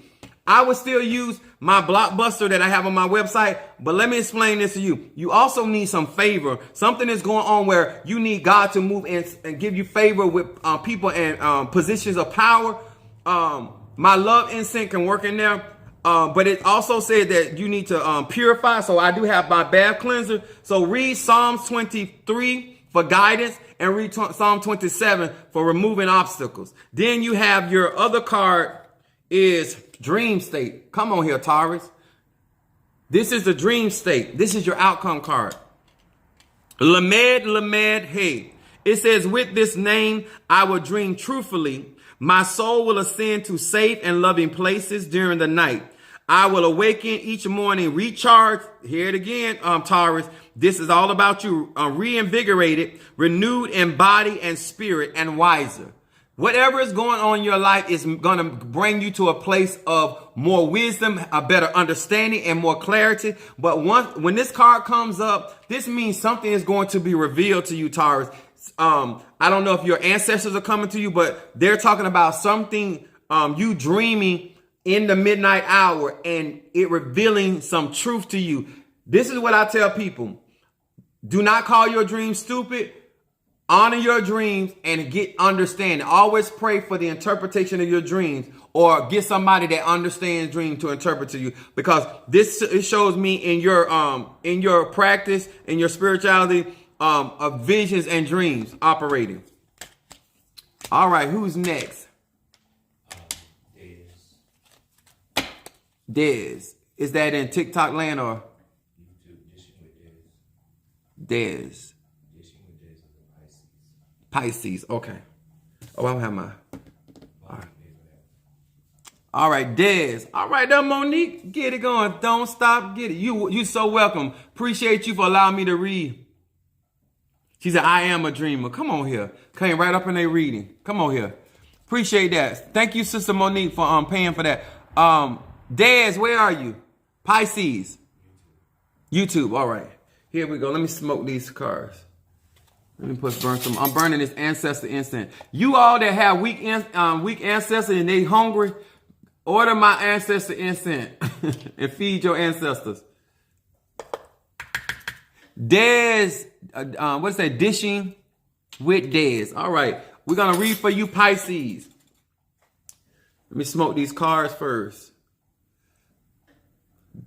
I would still use my blockbuster that I have on my website, but let me explain this to you. You also need some favor. Something is going on where you need God to move and give you favor with people and positions of power. My love instinct can work in there, but it also said that you need to purify. So I do have my bath cleanser. So read Psalms 23 for guidance and read Psalm 27 for removing obstacles. Then you have your other card is dream state. Come on here, Taurus. This is the dream state. This is your outcome card. Lamed, hey. It says, with this name, I will dream truthfully. My soul will ascend to safe and loving places during the night. I will awaken each morning, recharge. Hear it again, Taurus. This is all about you, reinvigorated, renewed in body and spirit, and wiser. Whatever is going on in your life is going to bring you to a place of more wisdom, a better understanding, and more clarity. But when this card comes up, this means something is going to be revealed to you, Taurus. I don't know if your ancestors are coming to you, but they're talking about something, you dreaming in the midnight hour and it revealing some truth to you. This is what I tell people. Do not call your dreams stupid. Honor your dreams and get understanding. Always pray for the interpretation of your dreams, or get somebody that understands dreams to interpret to you, because it shows me in your practice, in your spirituality, of visions and dreams operating. All right, who's next? Dez. Is that in TikTok land or? Dez. Pisces. Okay. Oh, I don't have my. All right, Des. All right, there, Monique. Get it going. Don't stop. Get it. You so welcome. Appreciate you for allowing me to read. She said, I am a dreamer. Come on here. Came right up in their reading. Come on here. Appreciate that. Thank you, Sister Monique, for paying for that. Des, where are you? Pisces. YouTube. All right. Here we go. Let me smoke these cards. Let me burn some. I'm burning this ancestor incense. You all that have weak ancestors and they hungry, order my ancestor incense and feed your ancestors. Des, what's that? Dishing with Des. All right. We're going to read for you, Pisces. Let me smoke these cards first.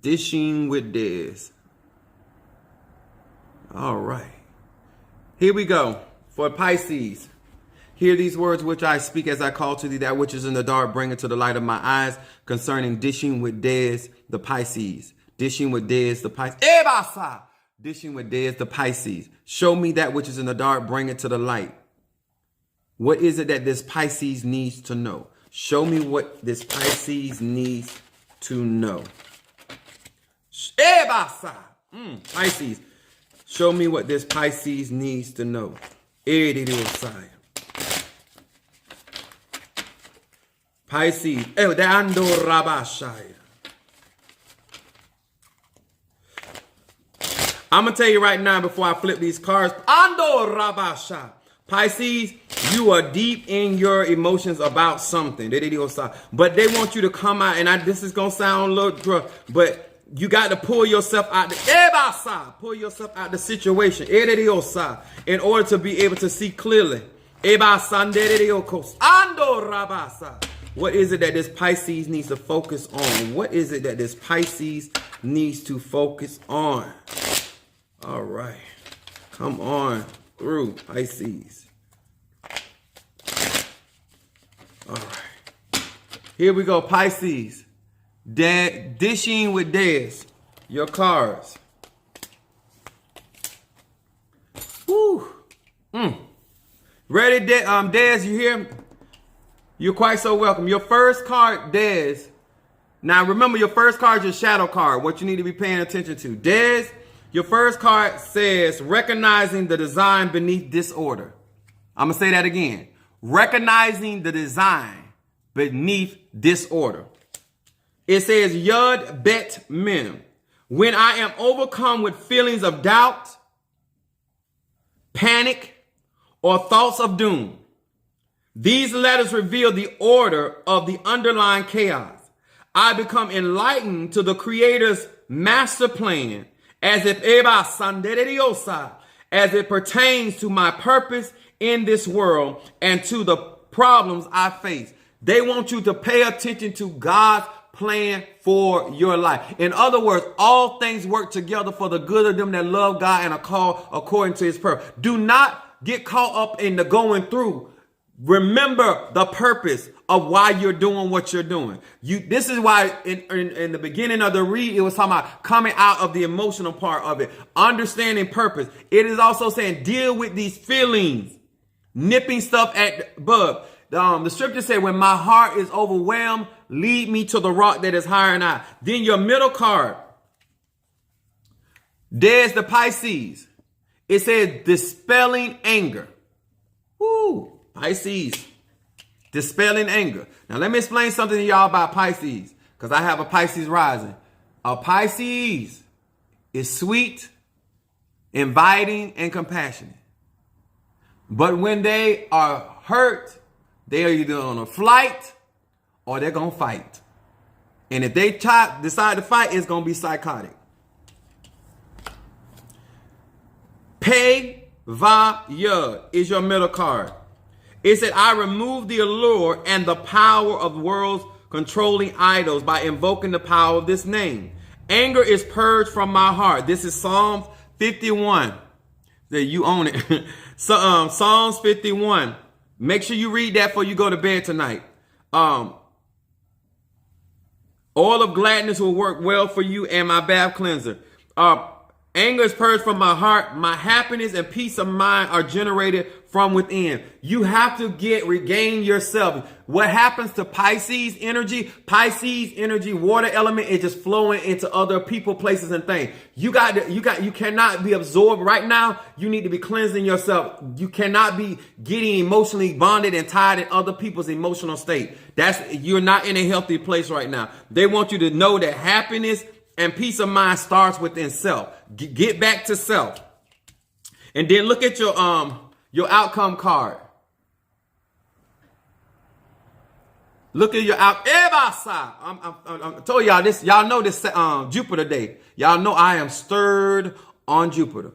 Dishing with Des. All right. Here we go. For Pisces. Hear these words which I speak as I call to thee that which is in the dark, bring it to the light of my eyes, concerning dishing with Des, the Pisces. Dishing with Des, the Pisces. Ebasa! Dishing with Des, the Pisces. Show me that which is in the dark, bring it to the light. What is it that this Pisces needs to know? Show me what this Pisces needs to know. Ebasa! Pisces. Show me what this Pisces needs to know. Pisces. I'm going to tell you right now before I flip these cards. Pisces, you are deep in your emotions about something. But they want you to come out, and this is going to sound a little rough, but you got to pull yourself out the situation in order to be able to see clearly. What is it that this Pisces needs to focus on? What is it that this Pisces needs to focus on? All right. Come on through, Pisces. All right. Here we go, Pisces. Dishing with Des. Your cards. Woo. Ready, Des, you hear? You're quite so welcome. Your first card, Des. Now, remember, your first card is your shadow card. What you need to be paying attention to. Des, your first card says, recognizing the design beneath disorder. I'm going to say that again. Recognizing the design beneath disorder. It says, Yud Bet Mem. When I am overcome with feelings of doubt, panic, or thoughts of doom, these letters reveal the order of the underlying chaos. I become enlightened to the Creator's master plan as it pertains to my purpose in this world and to the problems I face. They want you to pay attention to God's plan for your life. In other words, all things work together for the good of them that love God and are called according to his purpose. Do not get caught up in the going through. Remember the purpose of why you're doing what you're doing. This is why in the beginning of the read, it was talking about coming out of the emotional part of it, understanding purpose. It is also saying deal with these feelings, nipping stuff at the bud. The scripture said, when my heart is overwhelmed, lead me to the rock that is higher than I. Then your middle card, there's the Pisces. It says dispelling anger. Woo, Pisces, dispelling anger. Now let me explain something to y'all about Pisces, because I have a Pisces rising. A Pisces is sweet, inviting, and compassionate. But when they are hurt, they are either on a flight or they're going to fight. And if they decide to fight, it's going to be psychotic. Pei Va Yud is your middle card. It said, I remove the allure and the power of the world's controlling idols by invoking the power of this name. Anger is purged from my heart. This is Psalms 51. That you own it. Psalms 51. Make sure you read that before you go to bed tonight. Oil of gladness will work well for you and my bath cleanser. Anger is purged from my heart. My happiness and peace of mind are generated from within. You have to regain yourself. What happens to Pisces energy? Pisces energy, water element, is just flowing into other people, places, and things. You cannot be absorbed right now. You need to be cleansing yourself. You cannot be getting emotionally bonded and tied in other people's emotional state. You're not in a healthy place right now. They want you to know that happiness and peace of mind starts within self. Get back to self. And then look at your outcome card. Look at your I told y'all this. Y'all know this Jupiter day. Y'all know I am stirred on Jupiter.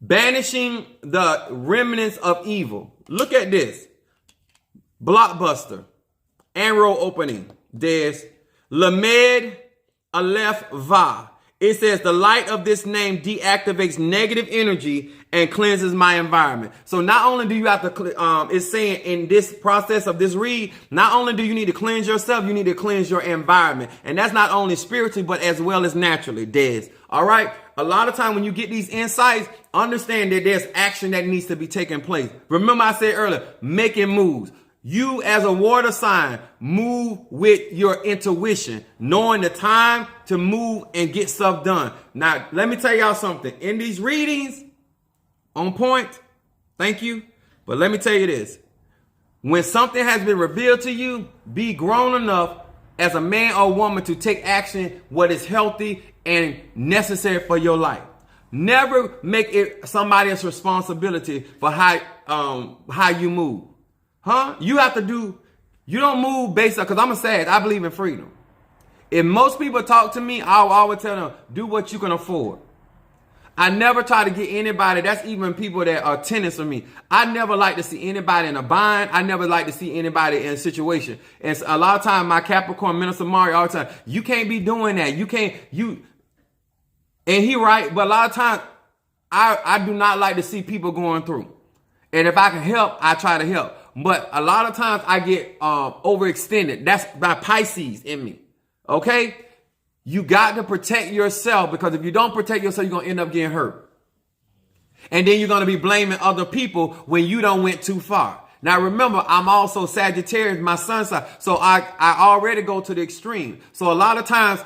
Banishing the remnants of evil. Look at this. Blockbuster. Arrow opening. There's Lamed Aleph Va. It says the light of this name deactivates negative energy and cleanses my environment. So not only do you have to, it's saying in this process of this read, not only do you need to cleanse yourself, you need to cleanse your environment. And that's not only spiritually, but as well as naturally. All right. A lot of time when you get these insights, understand that there's action that needs to be taking place. Remember I said earlier, making moves. You as a water sign, move with your intuition, knowing the time to move and get stuff done. Now, let me tell y'all something. In these readings, on point, thank you. But let me tell you this. When something has been revealed to you, be grown enough as a man or woman to take action what is healthy and necessary for your life. Never make it somebody else's responsibility for how you move. You don't move based on, because I'm a Sag, I believe in freedom. If most people talk to me, I'll always tell them, do what you can afford. I never try to get anybody, that's even people that are tenants of me. I never like to see anybody in a bind. I never like to see anybody in a situation. And a lot of times, my Capricorn Minister Mario all the time, you can't be doing that. And he right, but a lot of times, I do not like to see people going through. And if I can help, I try to help. But a lot of times I get overextended. That's by Pisces in me. Okay? You got to protect yourself, because if you don't protect yourself, you're going to end up getting hurt. And then you're going to be blaming other people when you don't went too far. Now remember, I'm also Sagittarius, my sun sign. So I already go to the extreme. So a lot of times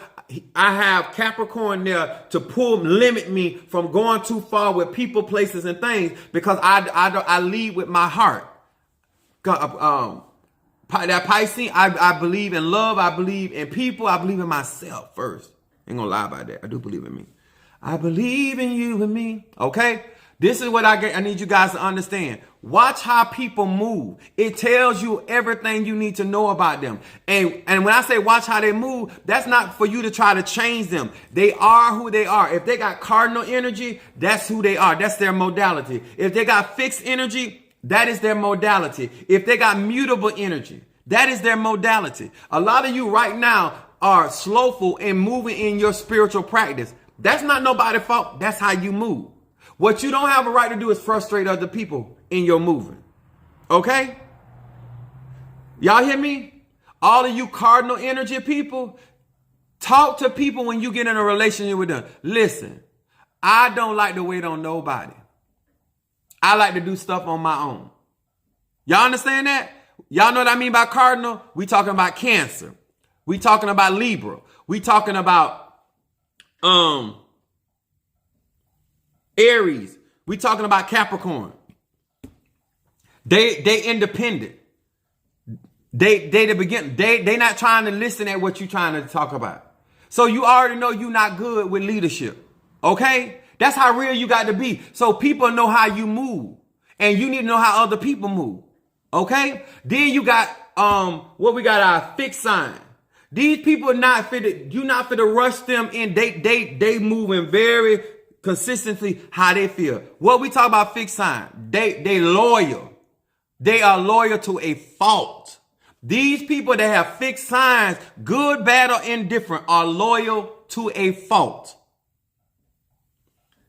I have Capricorn there to limit me from going too far with people, places, and things, because I lead with my heart. That Pisces, I believe in love. I believe in people. I believe in myself first. Ain't gonna lie about that. I do believe in me. I believe in you and me. Okay? This is what I need you guys to understand. Watch how people move. It tells you everything you need to know about them. And when I say watch how they move, that's not for you to try to change them. They are who they are. If they got cardinal energy, that's who they are. That's their modality. If they got fixed energy, that is their modality. If they got mutable energy, that is their modality. A lot of you right now are slowful in moving in your spiritual practice. That's not nobody's fault. That's how you move. What you don't have a right to do is frustrate other people in your moving. Okay? Y'all hear me? All of you cardinal energy people, talk to people when you get in a relationship with them. Listen, I don't like to wait on nobody. I like to do stuff on my own. Y'all understand that? Y'all know what I mean by cardinal? We talking about Cancer. We talking about Libra. We talking about Aries. We talking about Capricorn. They independent. They the beginning. They not trying to listen at what you trying to talk about. So you already know you're not good with leadership. Okay? That's how real you got to be. So people know how you move. And you need to know how other people move. Okay? Then you got what we got, our fixed sign. These people not fit. You not fit to rush them in. They moving very consistently how they feel. What we talk about fixed sign. They loyal. They are loyal to a fault. These people that have fixed signs, good, bad, or indifferent, are loyal to a fault.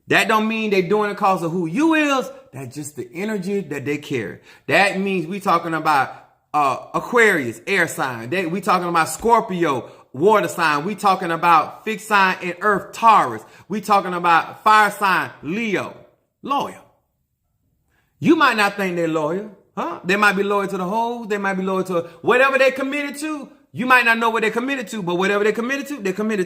That don't mean they doing it because of who you is. That's just the energy that they carry. That means we talking about Aquarius, air sign. We talking about Scorpio, water sign. We talking about fixed sign in earth, Taurus. We talking about fire sign, Leo, loyal. You might not think they're loyal. Huh? They might be loyal to the hoes. They might be loyal to whatever they committed to. You might not know what they're committed to, but whatever they're committed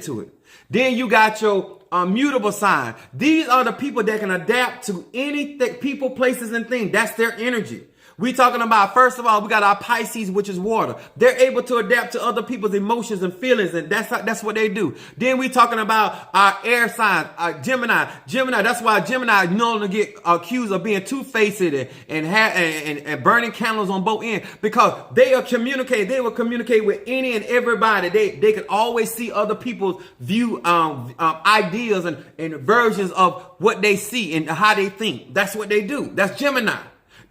to it. Then you got your mutable sign. These are the people that can adapt to anything, people, places, and things. That's their energy. We talking about, first of all, we got our Pisces, which is water. They're able to adapt to other people's emotions and feelings, and that's what they do. Then we talking about our air signs, Gemini. That's why Gemini normally get accused of being two-faced and burning candles on both ends, because they are communicating. They will communicate with any and everybody. They can always see other people's view, ideas and versions of what they see and how they think. That's what they do. That's Gemini.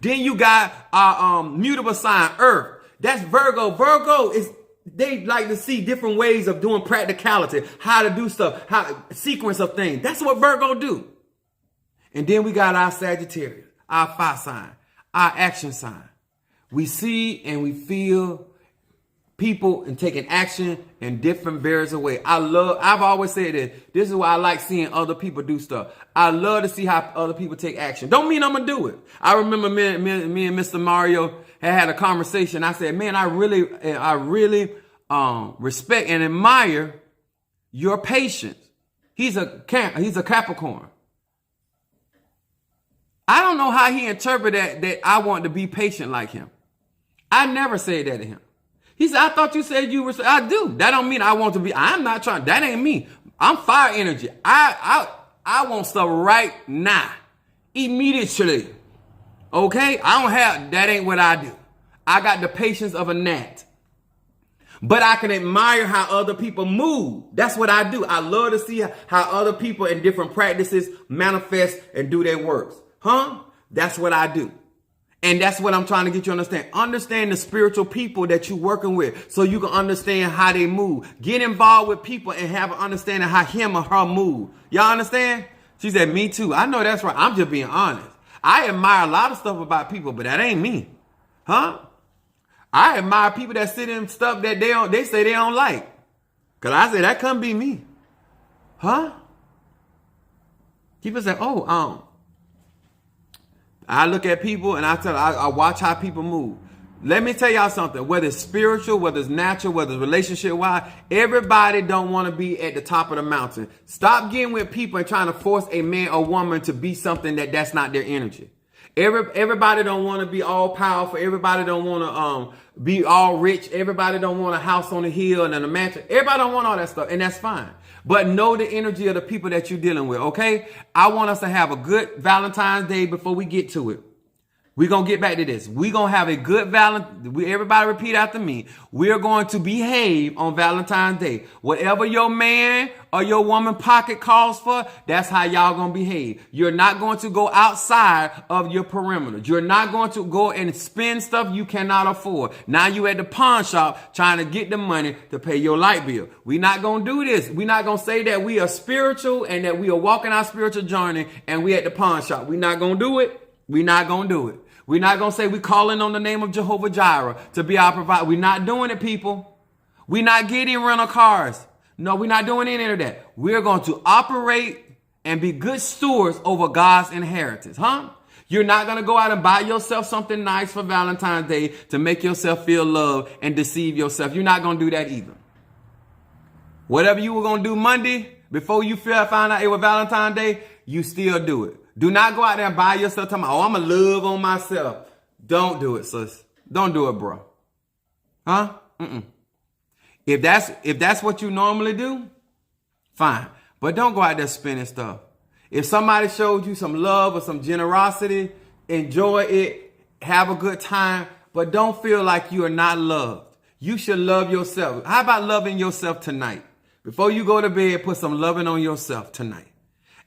Then you got our mutable sign, Earth. That's Virgo. Virgo is, they like to see different ways of doing practicality, how to do stuff, how sequence of things. That's what Virgo do. And then we got our Sagittarius, our fire sign, our action sign. We see and we feel people and taking action in different various ways. I've always said this is why I like seeing other people do stuff. I love to see how other people take action. Don't mean I'm going to do it. I remember me and Mr. Mario had a conversation. I said, man, I really respect and admire your patience. He's a Capricorn. I don't know how he interpreted that I want to be patient like him. I never said that to him. He said, I thought you said you were. I do. That don't mean I want to be. I'm not trying. That ain't me. I'm fire energy. I want stuff right now. Immediately. Okay? I don't have, that ain't what I do. I got the patience of a gnat. But I can admire how other people move. That's what I do. I love to see how other people in different practices manifest and do their works. Huh? That's what I do. And that's what I'm trying to get you to understand. Understand the spiritual people that you're working with so you can understand how they move. Get involved with people and have an understanding how him or her move. Y'all understand? She said, me too. I know that's right. I'm just being honest. I admire a lot of stuff about people, but that ain't me. Huh? I admire people that sit in stuff that they say they don't like. Because I say, that couldn't be me. Huh? People say, I look at people and I watch how people move. Let me tell y'all something. Whether it's spiritual, whether it's natural, whether it's relationship-wise, everybody don't want to be at the top of the mountain. Stop getting with people and trying to force a man or woman to be something that's not their energy. Everybody don't want to be all powerful. Everybody don't want to be all rich. Everybody don't want a house on the hill and a mansion. Everybody don't want all that stuff, and that's fine. But know the energy of the people that you're dealing with, okay? I want us to have a good Valentine's Day before we get to it. We're going to get back to this. We're going to have a good everybody repeat after me. We're going to behave on Valentine's Day. Whatever your man or your woman pocket calls for, that's how y'all going to behave. You're not going to go outside of your perimeter. You're not going to go and spend stuff you cannot afford. Now you at the pawn shop trying to get the money to pay your light bill. We're not going to do this. We're not going to say that we are spiritual and that we are walking our spiritual journey and we at the pawn shop. We're not going to do it. We're not going to do it. We're not going to say we're calling on the name of Jehovah Jireh to be our provider. We're not doing it, people. We're not getting rental cars. No, we're not doing any of that. We're going to operate and be good stewards over God's inheritance, huh? You're not going to go out and buy yourself something nice for Valentine's Day to make yourself feel loved and deceive yourself. You're not going to do that either. Whatever you were going to do Monday before you found out it was Valentine's Day, you still do it. Do not go out there and buy yourself talking about, I'm going to love on myself. Don't do it, sis. Don't do it, bro. Huh? If that's what you normally do, fine. But don't go out there spending stuff. If somebody showed you some love or some generosity, enjoy it, have a good time, but don't feel like you are not loved. You should love yourself. How about loving yourself tonight? Before you go to bed, put some loving on yourself tonight.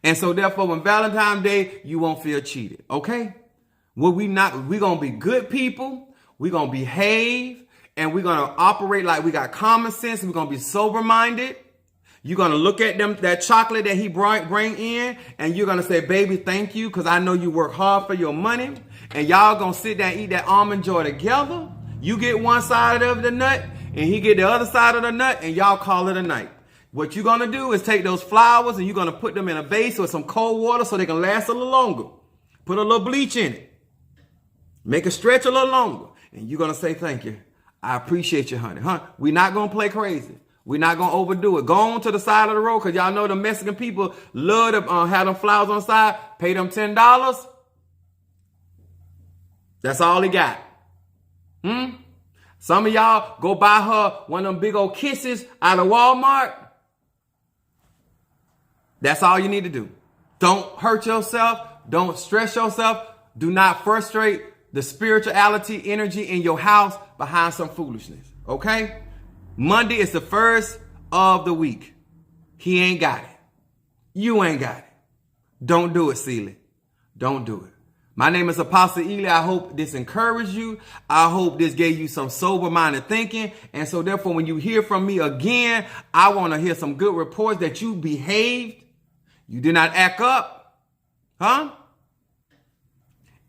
And so therefore, when Valentine's Day, you won't feel cheated. Okay? We're going to be good people. We're going to behave. And we're going to operate like we got common sense. We're going to be sober-minded. You're going to look at that chocolate that he bring in. And you're going to say, baby, thank you. Because I know you work hard for your money. And y'all going to sit down and eat that almond joy together. You get one side of the nut. And he get the other side of the nut. And y'all call it a night. What you're going to do is take those flowers and you're going to put them in a vase with some cold water so they can last a little longer. Put a little bleach in it. Make it stretch a little longer. And you're going to say, thank you. I appreciate you, honey. We're not going to play crazy. We're not going to overdo it. Go on to the side of the road because y'all know the Mexican people love to have them flowers on the side. Pay them $10. That's all he got. Some of y'all go buy her one of them big old kisses out of Walmart. That's all you need to do. Don't hurt yourself. Don't stress yourself. Do not frustrate the spirituality energy in your house behind some foolishness. Okay? Monday is the first of the week. He ain't got it. You ain't got it. Don't do it, Celie. Don't do it. My name is Apostle Ely. I hope this encouraged you. I hope this gave you some sober-minded thinking. And so therefore, when you hear from me again, I want to hear some good reports that you behaved. You did not act up.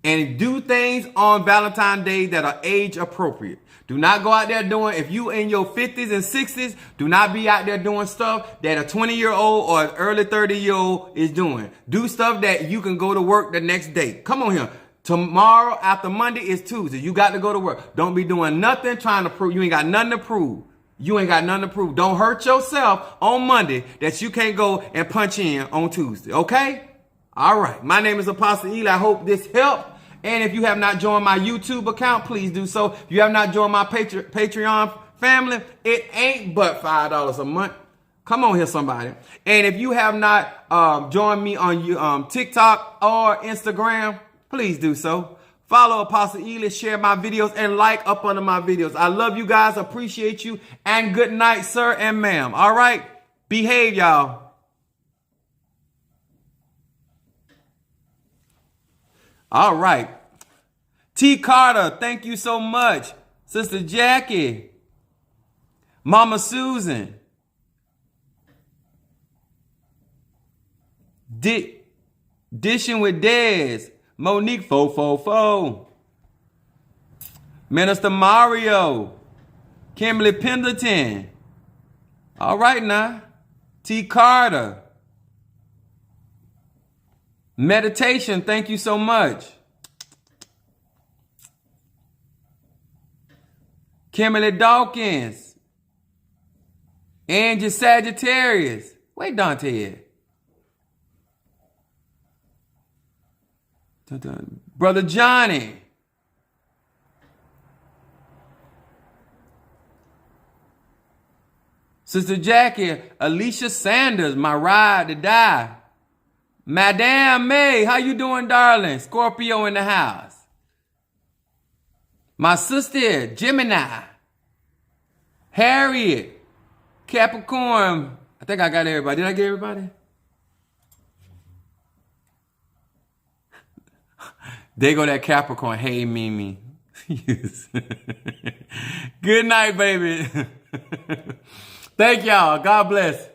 And do things on Valentine's Day that are age appropriate. Do not go out there doing, if you in your 50s and 60s, do not be out there doing stuff that a 20-year-old or early 30-year-old is doing. Do stuff that you can go to work the next day. Come on here. Tomorrow after Monday is Tuesday. You got to go to work. Don't be doing nothing trying to prove. You ain't got nothing to prove. You ain't got nothing to prove. Don't hurt yourself on Monday that you can't go and punch in on Tuesday. Okay? All right. My name is Apostle Ely. I hope this helped. And if you have not joined my YouTube account, please do so. If you have not joined my Patreon family, it ain't but $5 a month. Come on here, somebody. And if you have not joined me on TikTok or Instagram, please do so. Follow Apostle Ely, share my videos, and like up under my videos. I love you guys, appreciate you, and good night, sir and ma'am. All right? Behave, y'all. All right. T. Carter, thank you so much. Sister Jackie. Mama Susan. Dishing with Dez. Monique 444. Minister Mario. Kimberly Pendleton. All right now. T. Carter. Meditation, thank you so much. Kimberly Dawkins. Angie Sagittarius. Wait, Dante. Brother Johnny. Sister Jackie. Alicia Sanders, my ride to die. Madame May, how you doing, darling? Scorpio in the house. My sister, Gemini. Harriet. Capricorn. I think I got everybody. Did I get everybody? There go that Capricorn. Hey, Mimi. Good night, baby. Thank y'all. God bless.